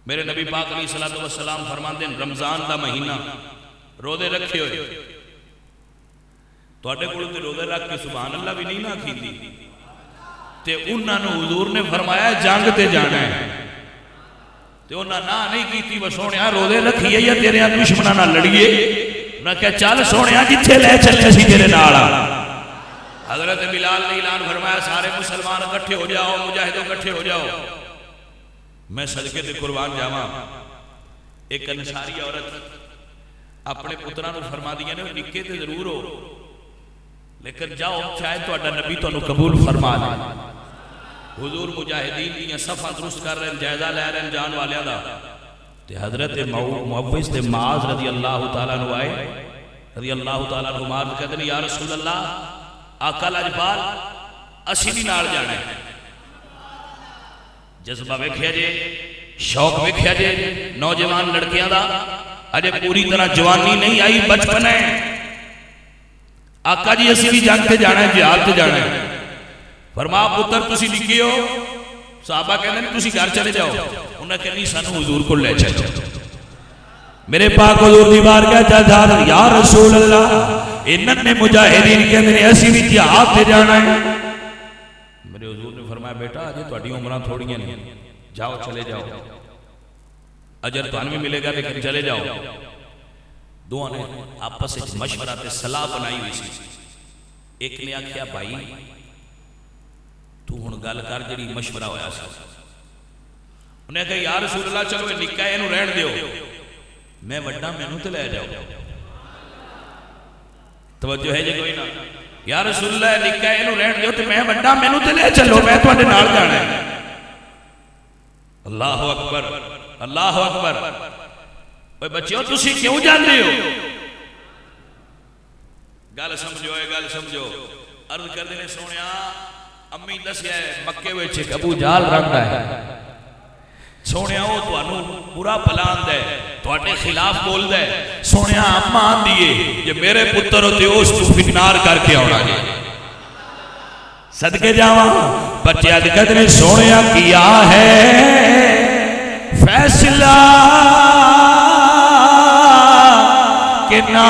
میرے نبی پاک علیہ السلام فرمان دیں رمضان دا مہینہ روزے رکھے ہوئے، تو اٹھے کلو تے روزے رکھ کے سبحان اللہ بھی نہیں نہ کی دی تے انہاں نے حضور نے فرمایا جنگ تے جانا ہے، تے انہاں نہ نہیں کی تھی وہ سونیا روزے رکھیے یا تیرے دشمناں نہ لڑیے، انہاں کہا چل سونیا جتھے لے چلے سی تیرے نال۔ حضرت بلال نے اعلان فرمایا سارے مسلمان اکٹھے ہو جاؤ، مجاہدوں اکٹھے ہو جاؤ، میں صدقے تے قربان جاواں۔ ایک انصاری عورت اپنے پتراں نوں فرما دیا نے نکے تے ضرور ہو لیکن جاؤ شاید تہاڈا نبی تانوں قبول فرما دے۔ حضور مجاہدین دیاں صفاں درست کر رہے ہیں، جائزہ لے رہے ہیں جان والیاں دا، تے حضرت معوذ تے معاذ رضی اللہ تعالیٰ عنہ آئے، رضی اللہ تعالیٰ عنہ معاذ کہتے ہیں یا رسول اللہ آقا لاجپال اسی بھی نال جانا ہے۔ جذبہ ویکھیا جے، شوق ویکھیا جے نوجوان لڑکیاں دا، اجے پوری طرح جوانی نہیں آئی، بچپن ہے۔ آقا جی اسی بھی جنگ تے جانا ہے، جہاد تے جانا ہے۔ فرمایا پتر تسی نکے ہو، صحابہ کہتے ہیں تسی گھر چلے جاؤ، انہاں کہ نہیں سانو حضور کو لے چلو۔ میرے پاک حضور دی بارگاہ جا یا رسول اللہ انہاں نے مجاہدین کہتے ہیں اسی بھی جہاد تے جانا ہے۔ میرے حضور نے فرمایا بیٹا اجے تہاڈی عمراں تھوڑیاں نہیں، جاؤ چلے جاؤ، اجر تانوں بھی ملے گا لیکن چلے جاؤ۔ دونوں نے آپس میں مشورہ تے صلاح بنائی ہوئی سی۔ ایک نے آکھیا بھائی تو ہن گل کر جڑی مشورہ ہویا سی۔ انہیں کہا یا رسول اللہ چلو نکا ہے انہوں رہن دیو، میں وڈا مینوں تے لے جاؤ۔ توجہ ہے جی کوئی نہ؟ یا رسول اللہ نکا ہے انہوں رہن دیو تے میں وڈا مینوں تے لے چلو، میں تواڈے نال جانا ہے۔ اللہ اکبر اللہ اکبر۔ اوے بچیو تسی کیوں جاندے ہو؟ گل سمجھو اے گل سمجھو۔ عرض کر دینے سونیا امی دسیا ہے مکے وچ ابو جہل رہندا ہے، سونیا وہ تانوں برا پلاند ہے، تواڈے خلاف بولدا ہے سونیا اما آندی ہے جے میرے پتر ہوتے اس تو فکنار کر کے آنا جی صدقے جاواں بچے اج کہندے سونیا کیا ہے فیصلہ کہ نہ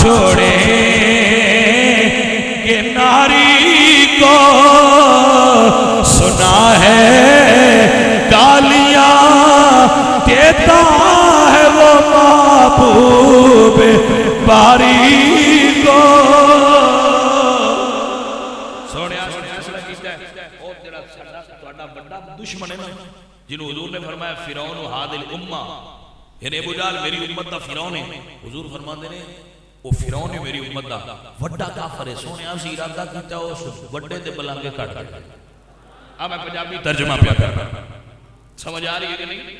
چھوڑے کہ ناری کو سنا ہے گالیاں دیتا ہے وہ محبوب باری کو سونے فیصلہ کیتا ہے اور جڑا ساڈا تہاڈا بڑا دشمن ہے نا جنہوں حضور نے فرمایا فرعون ہادل امہ یعنی ابو جہل میری امت دا فرعون ہے حضور فرماندے نے وہ فرعون ہے میری امت دا وڈا کافر ہے سونے اسی ارادہ کیتا اس وڈے تے بلانگے کٹ دے اب میں پنجابی ترجمہ پیا کر رہا سمجھ آ رہی ہے کہ نہیں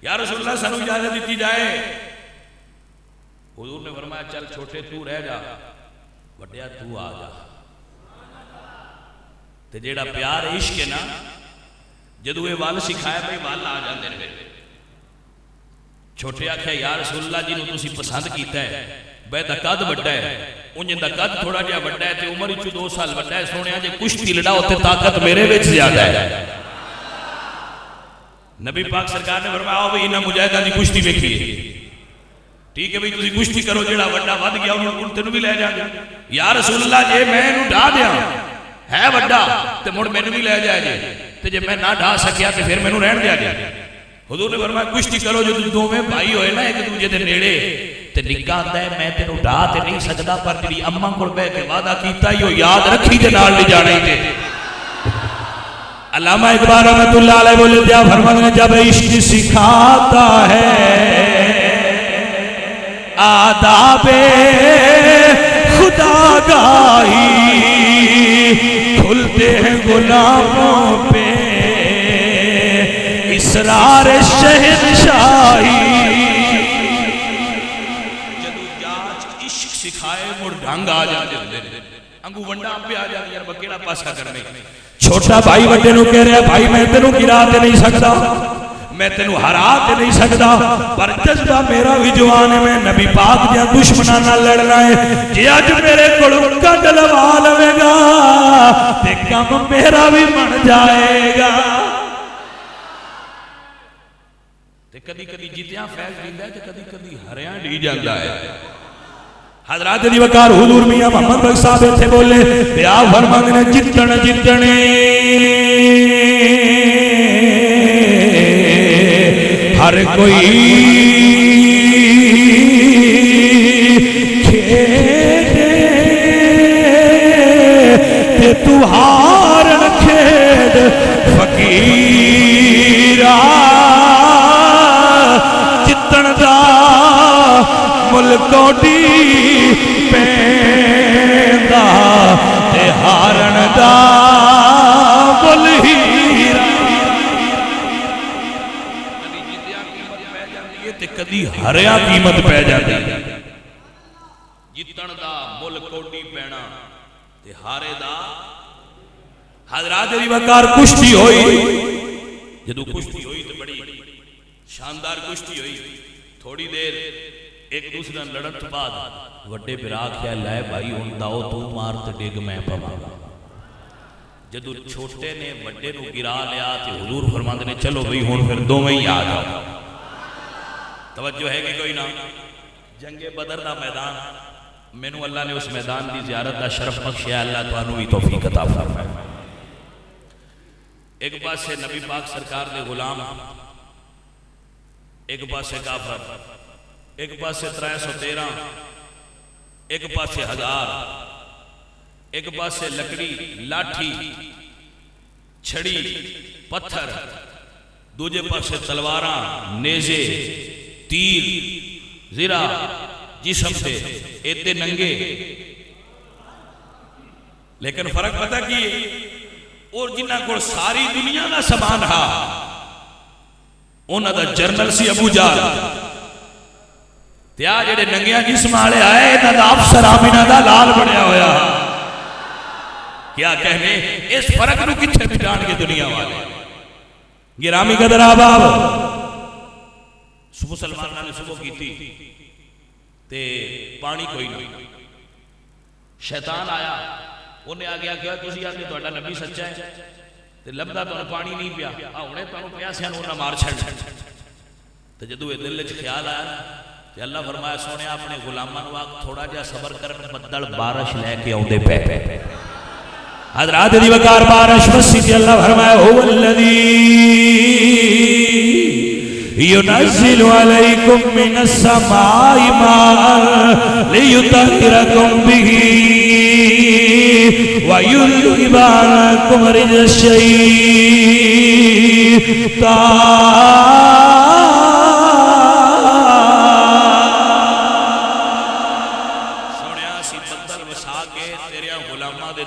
یا رسول اللہ سانو اجازت دیتی جائے حضور نے فرمایا چل چھوٹے تو رہ جا وڈیا تو آ جا تے جیڑا پیار عشق ہے نا جدو یہ وال سکھایا بھائی وال آ جاندے نے چھوٹے آکھیا یا رسول اللہ جنہوں تسی پسند کیتا ہے بے دا قد بڑا ہے انہیں دا قد تھوڑا جہا بڑا ہے تے عمر 2 سال بڑا ہے سونے آجے کشتی لڑا ہوتے طاقت میرے وچ زیادہ ہے نبی پاک سرکار نے فرمایا آؤ بھئی انہاں مجاہدہ دی کشتی ویکھیے ٹھیک ہے بھئی تسی کشتی کرو جڑا وڈا ود گیا انہوں تینوں بھی لے جا یا رسول اللہ جے میں انہوں ڈھا دیا ہے وڈا تے مڑ میں بھی لے جائے جے تے جے میں نہ ڈھا سکیا تے پھر میں رہن دیا جائے حضور نے فرمایا کشتی کرو جو دو میں بھائی ہوئے نا ایک دوجے دے نیڑے تے نکا آتا ہے میں تینوں ڈھا تے نہیں سکتا پر تیری اماں کو بے کے وعدہ کیتا ہی ہو یاد رکھی تے نال لے جانے ہی تے علامہ اقبال رحمت اللہ علیہ بولے دیا فرمانے جب عشق سکھاتا ہے آداب خدا گاہی کھلتے ہیں غلاموں پہ اسرار شہنشاہی جدو جاج عشق سکھائے مڑ ڈھنگ آ جاتے انگو ونڈا پہ آ جاتے یار بکیڑا پاسا کرنے چھوٹا بھائی وڈے نو کہہ رہا بھائی میں تینوں گرا تے نہیں سکتا میں تینوں ہرا تے نہیں سکتا پر جذبہ میرا بھی جوان ہے میں نبی پاک دیا دشمنہ نہ لڑنا ہے جی آج میرے کڑوں کا ڈلوا لوے گا تے کم میرا بھی من جائے گا تے کدی کدی جیتیاں فیض دیندہ ہے تے کدی کدی ہریاں لی جاندہ ہے حضرات دی وقار حضور میاں محمد بخش صاحب تھے بولے بیا فرمان نے جتن جتنے ہر کوئی کھیڑے تے تو ہارن کھیڑ فقیرہ جتن دا ملکوں دی پیدا تے ہارن دا بل ہیرا کدی جتیاں قیمت پہ جاتی ہے تے کدی ہریاں قیمت پہ جاتی ہے جتن دا مل کوٹی پینا تے ہارے دا حضرات دی وقار کشتی ہوئی جدو کشتی ہوئی تے بڑی شاندار کشتی ہوئی تھوڑی دیر ایک دوسرا لڑن تو بعد وڈے براک یا لائے بھائی ہون داؤ تو مار تے ڈیگ میں پاوا جدو چھوٹے نے وڈے نو گرا لیا تے حضور فرماندے نے چلو بھئی ہون پھر دو میں ہی آ جاؤ توجہ ہے کہ کوئی نہ جنگ بدر دا میدان میں نو اللہ نے اس میدان دی زیارت دا شرف بخشیا اللہ تو انہوں ہی توفیق عطا فرمائے ایک پاس سے نبی پاک سرکار دے غلام ایک پاس سے کافر ایک پاس سے 313 ایک پاس سے 1000 ایک پاس سے لکڑی لاٹھی چھڑی پتھر دوجے پاس سے تلواراں نیزے تیر زرہ جسم سے ایتے ننگے لیکن فرق پتہ کی اور جنہ کو ساری دنیا نہ سامان رہا انہاں دا جرنل سی ابو جہل تیا جڑے ننگیاں جسم والے آئے انہاں دا افسر آمینہ دا لال بنیا ہویا کیا کہنے اس فرق نو کتھے مٹان کے دنیا والے گرامی قدر آباب مسلمانوں نے صبح کی تے پانی کوئی نہیں، شیطان آیا انہیں آ گیا کہ تسی آتے تہاڈا نبی سچا ہے تے لبدا تانوں پانی نہیں پیا، ہنے تانوں پیاسے نوں نہ مار چھڑ تے جدوں دل وچ خیال آیا تے اللہ فرمایا سونے اپنے غلاماں نوں آکھ تھوڑا جہا صبر کرن، بدل بارش لے کے اوندے پے حضرات دی وقار بارش وسی تے اللہ فرمایا هو الذی ينزل عليكم من السماء ماء ليطهركم به ويذهب عنكم رجز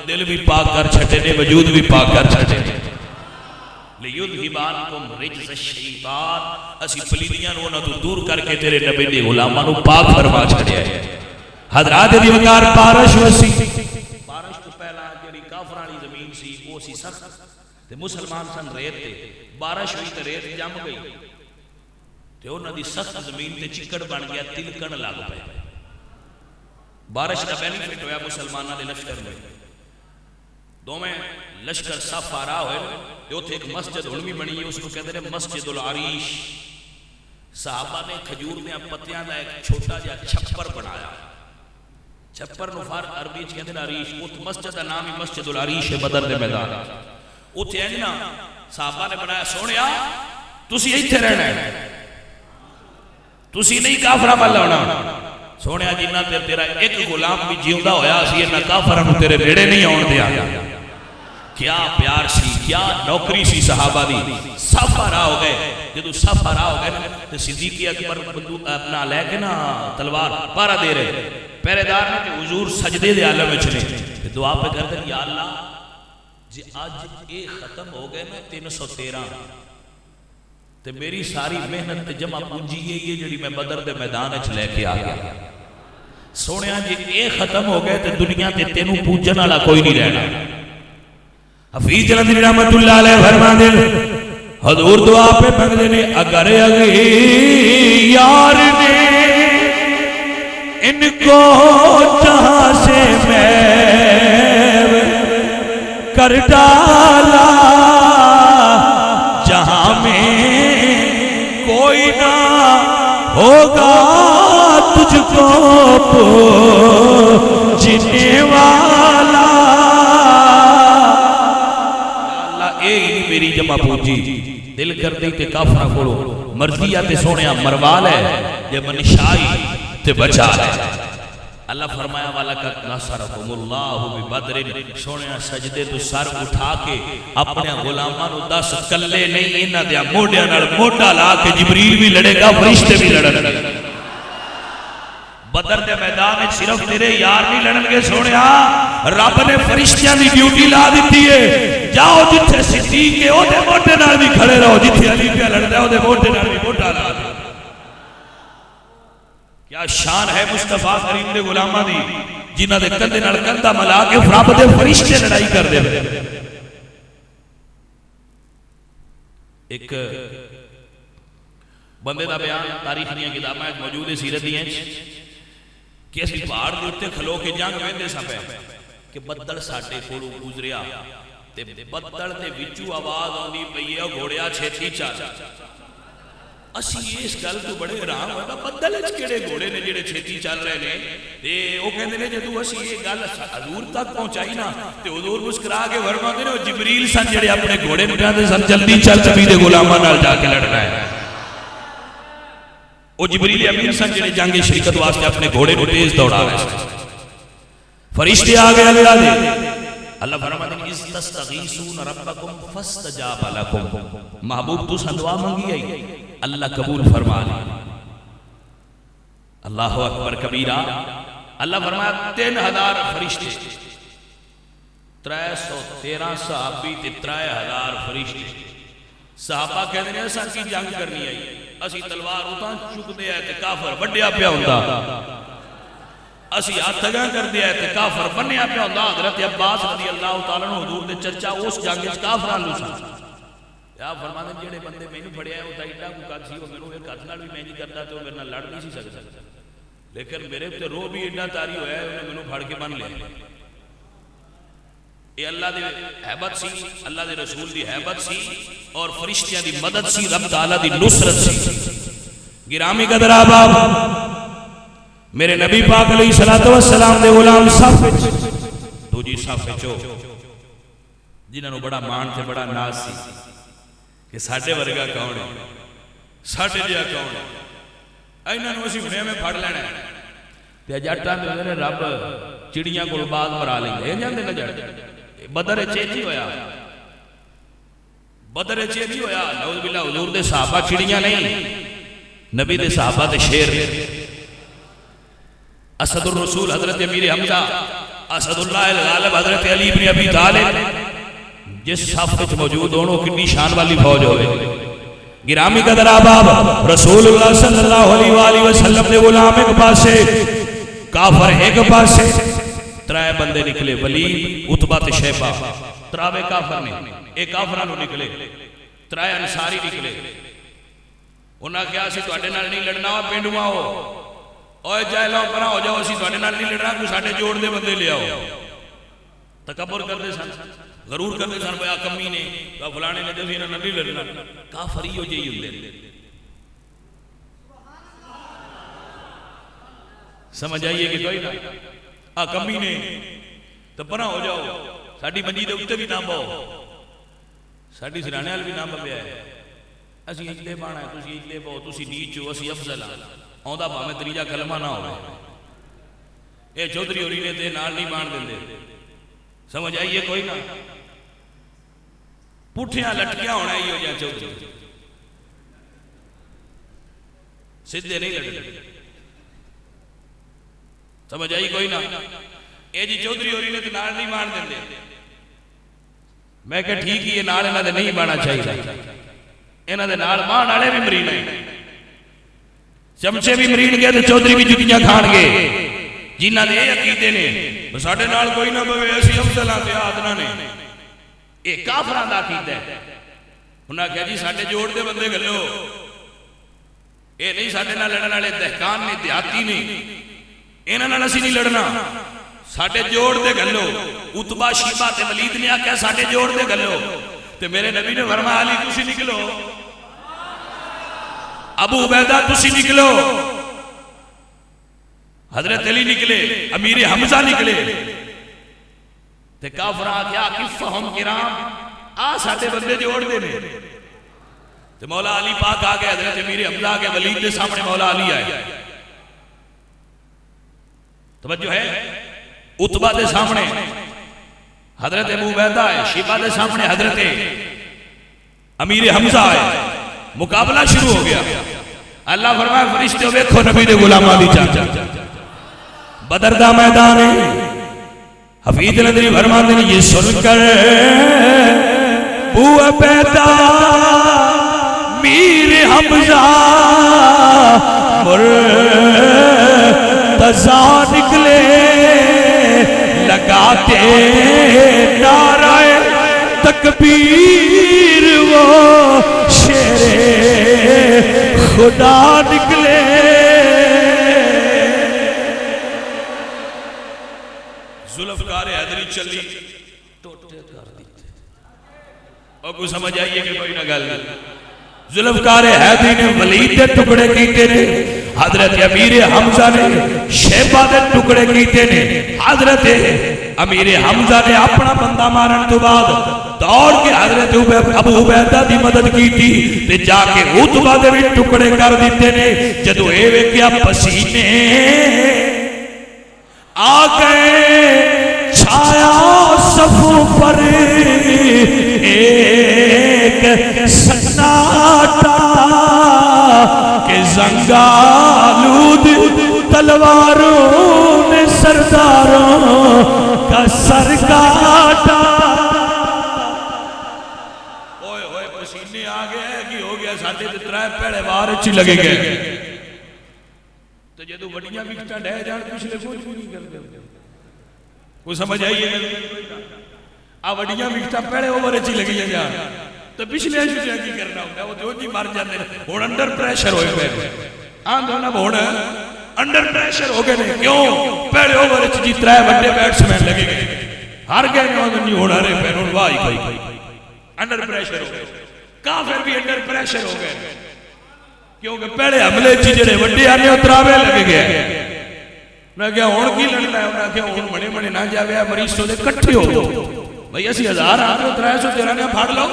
دل بھی پاک کر چھٹے نے، وجود بھی پاک کر چھٹے نے، لیُذْهِبَ عَنْکُمْ رِجْزَ الشَّیْطَانِ اسی پلیدیاں نو نہ تو دور کر کے تیرے نبی دے غلاماں نو پاک فرما چھڑیا ہے۔ حضرات دی وقار بارش وسی، بارش تو پہلا جڑی کافراں والی زمین سی وہ سی سخت تے مسلمان سن ریت تے، بارش ہوئی تے ریت جم گئی تے انہاں دی سخت زمین تے چکڑ بن گیا، تلکن لگ پئے۔ بارش دا بینیفٹ ہویا مسلماناں دے لشکر میں، دوویں لشکر صف آ رہا ہوئے تے اوتھے ایک مسجد ہن بھی بنی ہے، اس کو کہتے ہیں مسجد العریش۔ صحابہ نے کھجور دے پتیاں دا ایک چھوٹا جہا چھپر بنایا، چھپر نو عربی وچ کہتے ہیں عریش، اس مسجد دا نام ہی مسجد العریش ہے بدر دے میدان۔ اوتھے ہے نا صحابہ نے بنایا سونیا تسی ایتھے رہنا ہے، تسی نہیں کافراں ول آنا، سونیا جنہ تیرا ایک غلام بھی جیوندا ہویا اسی انہاں کافراں نوں تیرے نیڑے نہیں آن دیا۔ کیا پیار سی، کیا نوکری سی صحابہ دی۔ صف آرہا ہو گئے، جدو صف آرہا ہو گئے تو صدیق اکبر اپنا لے کے نا تلوار پارا دے رہے، پہرے دار نے کہ حضور سجدے دے عالم میں چلے دعا پہ کرتے ہیں یا اللہ جی آج ایک ختم ہو گئے نا 313 تے میری ساری محنت جمع پونجی یہ جڑی میں بدر دے میدان اچھ لے کے آگیا، سونے جی ایک ختم ہو گئے تے دنیا تے تینوں پوجن والا کوئی نہیں رہنا۔ حفیظ جلندری رحمت اللہ علیہ فرما دے حضور دعا پہ پڑھ دینے اگر یار نے ان کو جہاں سے میں کر ڈالا جہاں میں کوئی نہ ہوگا تجھ کو پوجنے والا، میری جمع پوجی دل کر دے کہ کافرہ کھولو مرضی آتے سونیا مروال ہے جب نشائی تے بچا ہے۔ اللہ فرمایا والا کا نصرکم اللہ ببدر، سونیا سجدے تو سر اٹھا کے اپنے غلامانو 10 کلے نہیں انہاں دیا موڑیاں نال موڑا لا کے جبریل بھی لڑے گا فرشتے بھی لڑن گے۔ بدر دے میدان میں صرف تیرے یار نہیں لڑن گے سونیا، رب نے فرشتیاں دی ڈیوٹی لا دیتی ہے، جاؤ جتھے صدیق کے او دے موٹے نال بھی کھڑے رہو، جتھے علی پہ لڑتا ہے او دے موٹے نال بھی موٹا لا دے۔ کیا شان ہے مصطفیٰ کریم دے غلامہ دی جنہ دے کندے نال کندہ ملا کے رب دے فرشتے لڑائی کر دے۔ ایک بندے دا بیان تاریخ دیاں کتاباں موجود ہے سیرت دیاں کہ اسی پہاڑ دے اتے کھلو کے جنگ ویندے سا پے کہ بدل ساڈے کولوں گزریا تے بدل دے وچوں آواز آندی پئی ہے گھوڑیا چھیتی چل۔ اسی اس گل تو بڑے حیران ہوئے بدل وچ کیڑے گھوڑے نے جڑے چھیتی چل رہے نے تے او کہندے نے جدوں اسی یہ گل حضور تک پہنچائی نا تے حضور مسکرا کے فرماندے نے او جبریل سن جڑے اپنے گھوڑے نوں کہندے سن جلدی چل نبی دے غلاماں نال جا کے لڑنا ہے۔ او جبریل امین سن جڑے جنگ شرکت واسطے اپنے گھوڑے کو تیز دوڑا رہے ہیں۔ فرشتے آ گئے اللہ دے، اللہ فرماتے ہیں استستغیثون ربکم فاستجاب لکم، محبوب تو سن دعا مانگی آئی اللہ قبول فرما لے۔ اللہ اکبر کبیرہ، اللہ فرمایا 3000 فرشتے، 313 صحابی تے 3000 فرشتے۔ صحابہ کہتے ہیں ایسا کی جنگ کرنی آئی، اسی تلوار اتاں چک دیا ہے تے کافر بڑھیا پیا ہوتا، اسی ہاتھ گاں کر دیا ہے تے کافر بنیا پیا ہوتا۔ حضرت عباس رضی اللہ تعالیٰ عنہ حضور دے چرچا اس جنگ اس کافران لوسا آپ فرما دیں جڑے بندے مینوں پھڑیا ہے وہ تو ایڈا کو کد سی وہ میرے ایک ہاتھ نال بھی میں نہیں کرتا تو میرے نال لڑ نہیں سی سکتا لیکن میرے تے روح بھی ایڈا تاری ہویا ہے انہیں مینوں پھڑ کے بن لیا یہ اللہ دی حیبت سی اللہ دے رسول دی حیبت سی اور فرشتیاں دی مدد سی رب تعالیٰ دی نصرت سی گرامی قدر آباب میرے نبی پاک علیہ السلام دے غلام صف تو جی صف چو جنہوں بڑا مان تے بڑا ناز سی کہ ساڑھے ورگا کون ہے ساڑھے جہاں کون ہے اینہ نو اسی بھنے میں پھڑ لینا ہے تے جاٹا میں رب چڑیاں کو بعد مرا لیں گے جاندے نہ جاٹا بدر چیتی ہویا بدر چیتی ہویا نعوذ باللہ حضور دے صحابہ چڑیاں نہیں نبی دے صحابہ دے شیر اسد الرسول حضرت امیر حمزہ اسد اللہ الغالب حضرت علی بن ابی طالب جس صف وچ موجود ہونوں کتنی شان والی فوج ہوئے گرامی قدر آباب رسول اللہ صلی اللہ علیہ وآلہ وسلم نے غلام ایک پاسے کافر ایک پاسے ترائے بندے نکلے ولید عتبہ تے شیبہ تراوے کافر نے ایک کافرانو نکلے ترائے انصاری نکلے انہاں کیا سی تو اڈے نال نہیں لڑنا ہوا پینڈو آؤ اوہ جائلوں پرا ہو جاؤ اسی تو اڈے نال نہیں لڑنا کوئی ساڑھے جوڑ دے بندے لے آؤ تکبر کر دے سن غرور کر دے سن بیا کمی نے فلانے نے دیسی انہاں نہیں لڑنا کافر ہی ہو جائی ہوندے سمجھ آئیے کہ کوئی نہ کمی نے تو پرا ہو جاؤ ساڑھی منجی دے اٹھتے بھی نام باؤ ساڑھی سرانے حال بھی نام بیا ہے اسی اجلے بانا ہے تسی اجلے باؤ تسی نیچو اسی افضل آؤں بھامے تریجا کلمہ نہ ہوئے اے چودری ہوری نے تے نال نہیں بان دیں دے سمجھ آئیے کوئی نہ پوٹھیاں لٹکیاں ہونا ہی ہو جائے چودری سدھے نہیں لٹکے سمجھ آئی کوئی نہ اے جی چودری ہوری نے تے نال نہیں بان دیں دے میں کہ ٹھیک ہی یہ نال انہاں دے نہیں بانا چاہیے انہاں دے نال مان والے بھی مرین ہیں چمچے بھی مرین گئے تو چودھری بھی جتیاں کھان گے جنہ دے عقیدے نے ساڑھے نال کوئی نہ بوے ایسی افضلہ تے آدنا نے ایک کافران دا عقیدہ ہے انہاں کہا جی ساڑھے جوڑ دے بندے گلو اے نہیں ساڑھے نال لڑنا لے دہکان نے دیہاتی نے انہاں نال اسی نہیں لڑنا ساڑھے جوڑ دے گلو عتبہ شیبہ تے ولید نے آکھا ساڑھے جوڑ دے گلو تے میرے نبی نے فرمایا علی تسی نکلو ابو عبیدہ تسی نکلو حضرت علی نکلے امیر حمزہ نکلے تے کافر آگیا کفہم کرام ساڑھے بندے جوڑ دے نے تے مولا علی پاک آگے حضرت امیر حمزہ آگے ولید دے سامنے مولا علی آئے توجہ ہے عتبہ دے سامنے حضرت ابو عبیدہ آئے شیبہ دے سامنے حضرت امیر حمزہ آئے مقابلہ شروع ہو گیا اللہ فرمائے فرشتے ویکھو نبی دے غلام علی چاچا بدر دا میدان ہے حفیظ ندری فرماتے ہیں یہ سن کر ابو عبیدہ امیر حمزہ مرتضی نکلے لگاتے نعرہ تکبیر وہ شیر خدا نکلے ذوالفقار حیدری چلی ٹوٹے کر دیتے اور کوئی سمجھ آئیے کہ کوئی نہ گل ذوالفقار حیدری نے ولید دے ٹکڑے کیتے نے حضرت امیر حمزہ نے شیبہ دے ٹکڑے کیتے نے حضرت امیر حمزہ نے اپنا بندہ مارن تو بعد دوڑ کے حضرت ابو عبیدہ دی مدد کی تھی تے جا کے عتبہ دے بھی ٹکڑے کر دیتے نے جدو اے ویکھیا پسینے آ گئے چھایا صفوں پر ایک سناٹا کہ زنگالود تلواروں نے سرداروں کا سر کاٹا اوئے ہوئے پسینے آ گئے کہ ہو گیا ساتھے ترائے پیڑے بار اچھی لگے گئے تو جدو وڈیاں بکٹا ڈھے جان پچھلے کچھ بھی نہیں کر دے کوئی سمجھ آئیے وڈیاں بکٹا پیڑے اوور اچھی لگی جان تو پچھلے چھٹیاں کی کرنا ہوتا ہے وہ تو جی مر جاتے ہیں ہوں انڈر پریشر ہوئے پہ آندھونا بھوڑا انڈر پریشر ہو گئے ہیں کیوں پہلے اوور جی 3 بڑے بیٹسمین لگے گئے ہر گئے نہیں ہونا رہے پہنوں وائی کوئی انڈر پریشر ہو گئے کافر بھی انڈر پریشر ہو گئے کیونکہ پہلے حملے جڑے وڈے آنے اتراوے لگے گئے میں کہا ہون کی لڑنا ہے انہاں کہا ہون بڑے بڑے نہ جاوے مریض تو دے کٹھے ہو بھئی اسی 1000 آنے 313 نے پھاڑ لو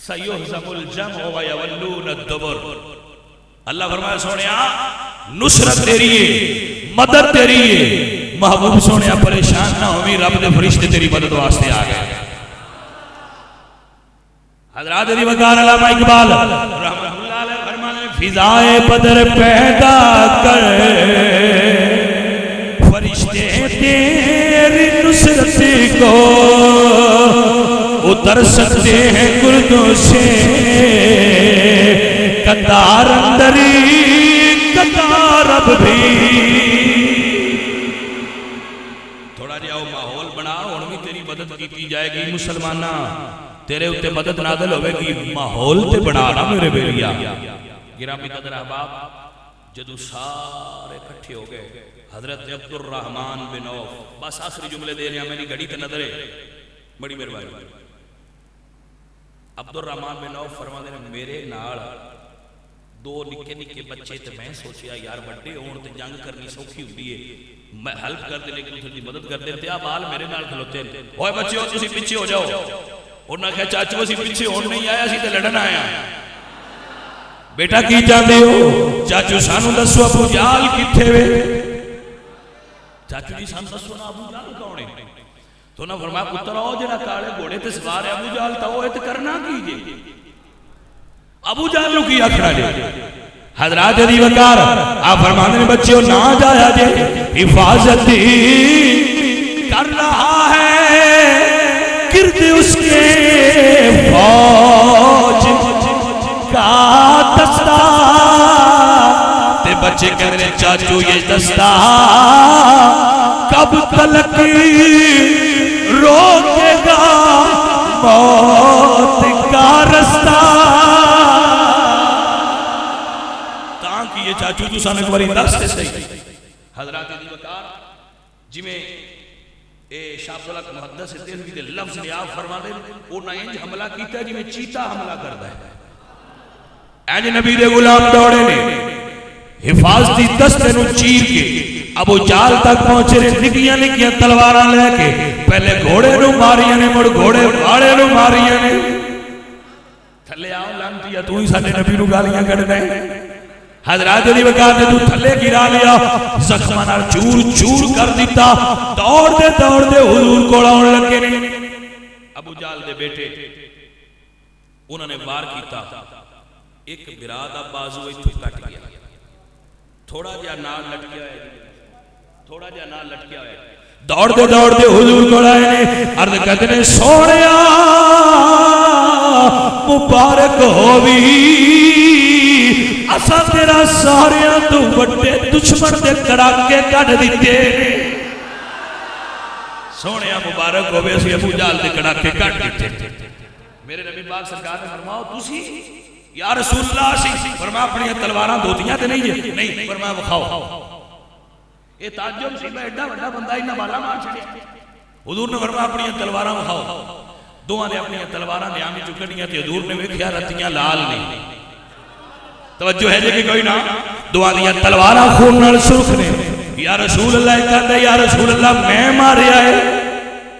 سیحزم الجمع ویولون الدبر اللہ فرمایا سونیا نصرت تیری ہے مدد تیری ہے محبوب سونیا پریشان نہ ہوئی رب دے فرشتے تیری مدد واسطے آ گئے حضرات دی وقار علامہ اقبال رحمۃ اللہ علیہ فرمانے فضائے بدر پیدا کر فرشتے تیری نصرت کو اتر سکتے ہیں گردوں سے قطار اندری قطار اب بھی تھوڑا جاؤ ماحول بنا اور بھی تیری مدد کی جائے گی مسلمانہ تیرے اتے مدد نازل ہوئے گی ماحول تے بنانا میرے بیلیا گرامی قدر احباب جدو سارے کٹھے ہو گئے حضرت عبد الرحمن بن عوف بس آخری جملے دے رہے ہیں میری گھڑی تے نظر ہے بڑی مہربانی عبد الرحمن بن عوف فرما دے میرے نال 2 نکے نکے بچے تے میں سوچیا یار بڑے ہون تے جنگ کرنی سوکھی ہوندی ہے میں ہیلپ کر دے لیکن تھوڑی مدد کر دے تے آ بال میرے نال کھلوتے ہیں اوئے بچیو تسی پیچھے ہو جاؤ انہاں کہا چاچو اسی پیچھے ہون نہیں آیا اسی تے لڑن آیا بیٹا کی جاندے ہو چاچو سانو دسو ابو جال کتھے وے چاچو جی سانو دسو نا ابو جال کون ہے تو نہ فرمایا پتر آؤ جنہ کالے گھوڑے تے سوار ہے ابو جال تا وہ ات کرنا کیجئے ابو جال نو کی آکھنا جے حضرات دی وقار آپ فرمانے نے بچیوں نہ جایا جے حفاظت کر رہا ہے گرد اس کے فوج کا دستہ تے بچے کہہ رہے چاچو یہ دستہ کب تلک روکے گا موت کا رستہ تاکہ یہ چاچو تو سانے کو بری دستے صحیح حضرات دی وقار جی میں شاہ عبداللہ محدث دہلوی دے لفظ نے آپ فرما دے وہ نہ انج حملہ کیتا ہے جی میں چیتا حملہ کردا ہے انج نبی دے غلام دوڑے نے حفاظتی دستے نو چیر کے ابو جال تک پہنچے نے نکیاں نکیاں تلواراں لے کے پہلے گھوڑے نو ماریاں نے مڑ گھوڑے واڑے نو ماریاں نے تھلے آؤ لانتیا تو ہی ساڈے نبی نو گالیاں کڈدا ہے حضرات دی وقار نے تو تھلے گرا لیا زخماں نال چور چور کر دیتا دوڑ دے حضور کول آن لگے نے ابو جال دے بیٹے انہوں نے وار کیتا ایک برا دا بازو ایتھوں کٹ گیا تھوڑا جا نال لٹکیا ہے دوڑ دے حضور کول آئے نے عرض کرتے نے سونیا مبارک ہووی اسا تیرا ساریاں تو بڑے دشمن دے کڑاکے کٹ دیتے سونیا مبارک ہووے اسی ابو جال دے کڑاکے کٹ دیتے میرے نبی پاک سرکار نے فرماؤ تسی یا رسول اللہ سی فرمایا اپنی تلواراں دوتیاں تے نہیں جے نہیں فرمایا وکھاؤ اے تعجب سی میں ایڈا بڑا بندہ انہاں بالا مار چھڑیا حضور نے فرمایا اپنی تلواراں وکھاؤ دوواں نے اپنی تلواراں نیامی چکڑیاں تے حضور نے ویکھیا رتیاں لال نہیں توجہ ہے جے کہ کوئی نہ دعا دیا تلواراں خون نال سرخ نے یا رسول اللہ کہتا ہے یا رسول اللہ میں ماریا ہے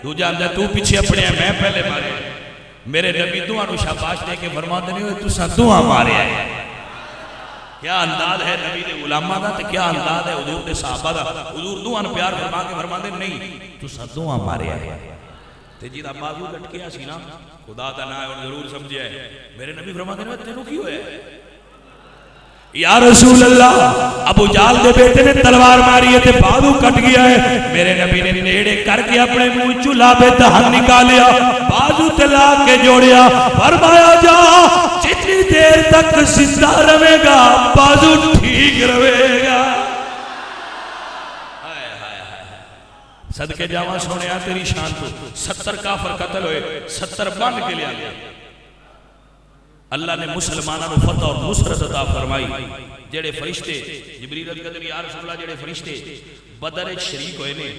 تو جانتا ہے تو پیچھے اپنے ہیں میں پہلے ماریا ہے میرے نبی دعا نو شاباش دے کے فرماتے نہیں ہوئے تو سا دعا ماریا ہے کیا انداز ہے نبی دے غلامہ دا تے کیا انداز ہے حضور دے صحابہ دا حضور دعا نو پیار فرما کے فرماتے نہیں تو سا دعا ماریا ہے تے جی دا بازو لٹکیا سی نا خدا دا نہ ہے اور ضرور سمجھے ہے میرے نبی فرماتے نہیں تینوں کی ہوئے یا رسول اللہ ابو جال دے بیٹے نے تلوار ماری ہے تے بازو کٹ گیا ہے میرے نبی نے نیڑے کر کے اپنے منہ چلا بے دہن نکالیا بازو تلا کے جوڑیا فرمایا جا جتنی دیر تک زندہ رہے گا بازو ٹھیک رہے گا صدقے جاواں سونیا تیری شان تو 70 کافر قتل ہوئے 70 بن کے لیا گیا اللہ نے مسلمانوں کو فتح اور نصرت عطا فرمائی جڑے فرشتے جبریل قدر یا رسول اللہ جڑے فرشتے بدر شریک ہوئے نے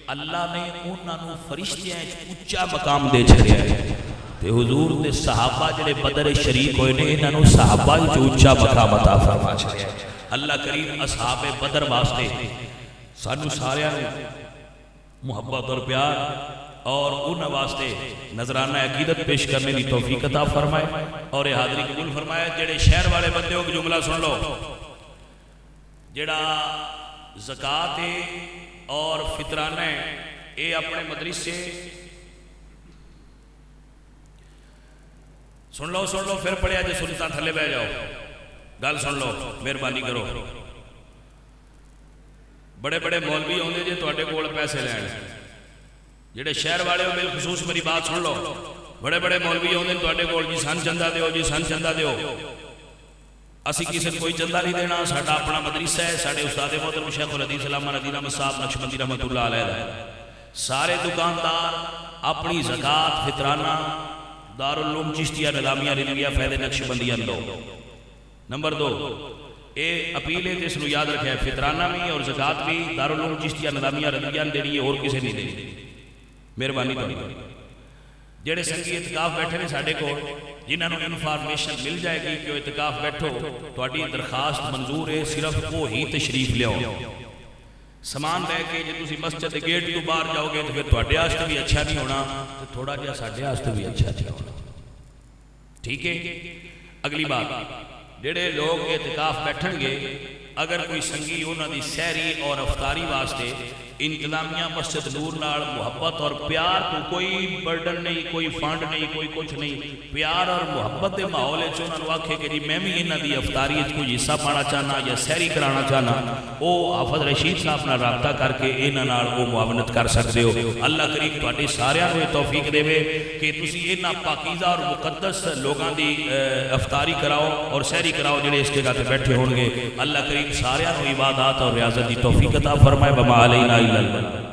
اللہ نے انہاں نو فرشتیاں اونچا مقام دے چھڑیا ہے تے حضور دے صحابہ جڑے بدر شریک ہوئے نے انہاں نو صحابہ وچ اونچا مقام عطا فرما چھڑیا ہے اللہ کریم اصحاب بدر واسطے سانو سارے محبت اور پیار اور ان واسطے نظرانہ عقیدت پیش کرنے کی توفیق عطا فرمائے اور یہ حاضری قبول فرمائے جڑے شہر والے بندے ہو کہ جملہ سن لو جڑا زکاة ہے اور فطرانہ ہے اے اپنے مدرسے سن لو پھر پڑھیا جے سنتا تھلے بہ جاؤ گل سن لو مہربانی کرو بڑے بڑے مولوی ہوندے جے تواڈے کول پیسے لین جڑے شہر والے ہو بالخصوص میری بات سن لو بڑے بڑے مولوی ہوندے تواڈے کول جی سن چندہ دیو جی سن چندہ دیو اسی کسی نے کوئی چندہ نہیں دینا ساڈا اپنا مدرسہ ہے ساڈے استاد محترم شیخ الحدیث علامہ ندیم احمد صاحب نقشبندی رحمۃ اللہ علیہ سارے دکاندار اپنی زکاة فطرانہ دارالعلوم چشتیہ نظامیہ رضویہ فیض نقشبندیہ لو نمبر 2 اے اپیل ہے جس نو یاد رکھا ہے فطرانہ بھی اور زکاة بھی دارالعلوم چشتیہ نظامیہ رضویہ دینی ہے اور کسے نہیں دینی مہربانی کرو جڑے سنگی اعتکاف بیٹھے نے ساڈے کو جنہاں نو انفارمیشن مل جائے گی کہ اعتکاف بیٹھو تہاڈی درخواست منظور ہے صرف وہ ہی تشریف لیاؤ سامان لے کے جے تسی مسجد دے گیٹ تو باہر جاؤ گے تو پھر تہاڈے واسطے بھی اچھا نہیں ہونا تے تھوڑا جہا ساڈے واسطے بھی اچھا نہیں ہونا ٹھیک ہے اگلی بات جڑے لوگ اعتکاف بیٹھن گے اگر کوئی سنگی انہاں دی سحری اور افطاری واسطے انتظامیہ مسجد نور نال محبت اور پیار کو کوئی برڈن نہیں کوئی فنڈ نہیں کوئی کچھ نہیں پیار اور محبت دے ماحول وچ انہاں نوں آکھے کہ جی میں بھی انہاں دی افطاری وچ کوئی حصہ پانا چاہنا یا سحری کرانا چاہنا او حافظ رشید صاحب نال رابطہ کر کے انہاں نال او معاونت کر سکدے ہو اللہ کریم تہاڈی سارے نوں توفیق دے کہ تسی انہاں پاکیزہ اور مقدس لوگاں دی افطاری کراؤ اور سحری کراؤ جڑے اس جگہ تے بیٹھے ہون گے اللہ کریم سارے نوں عبادات اور ریاضت دی توفیق عطا فرمائے وما علینا الا البلاغ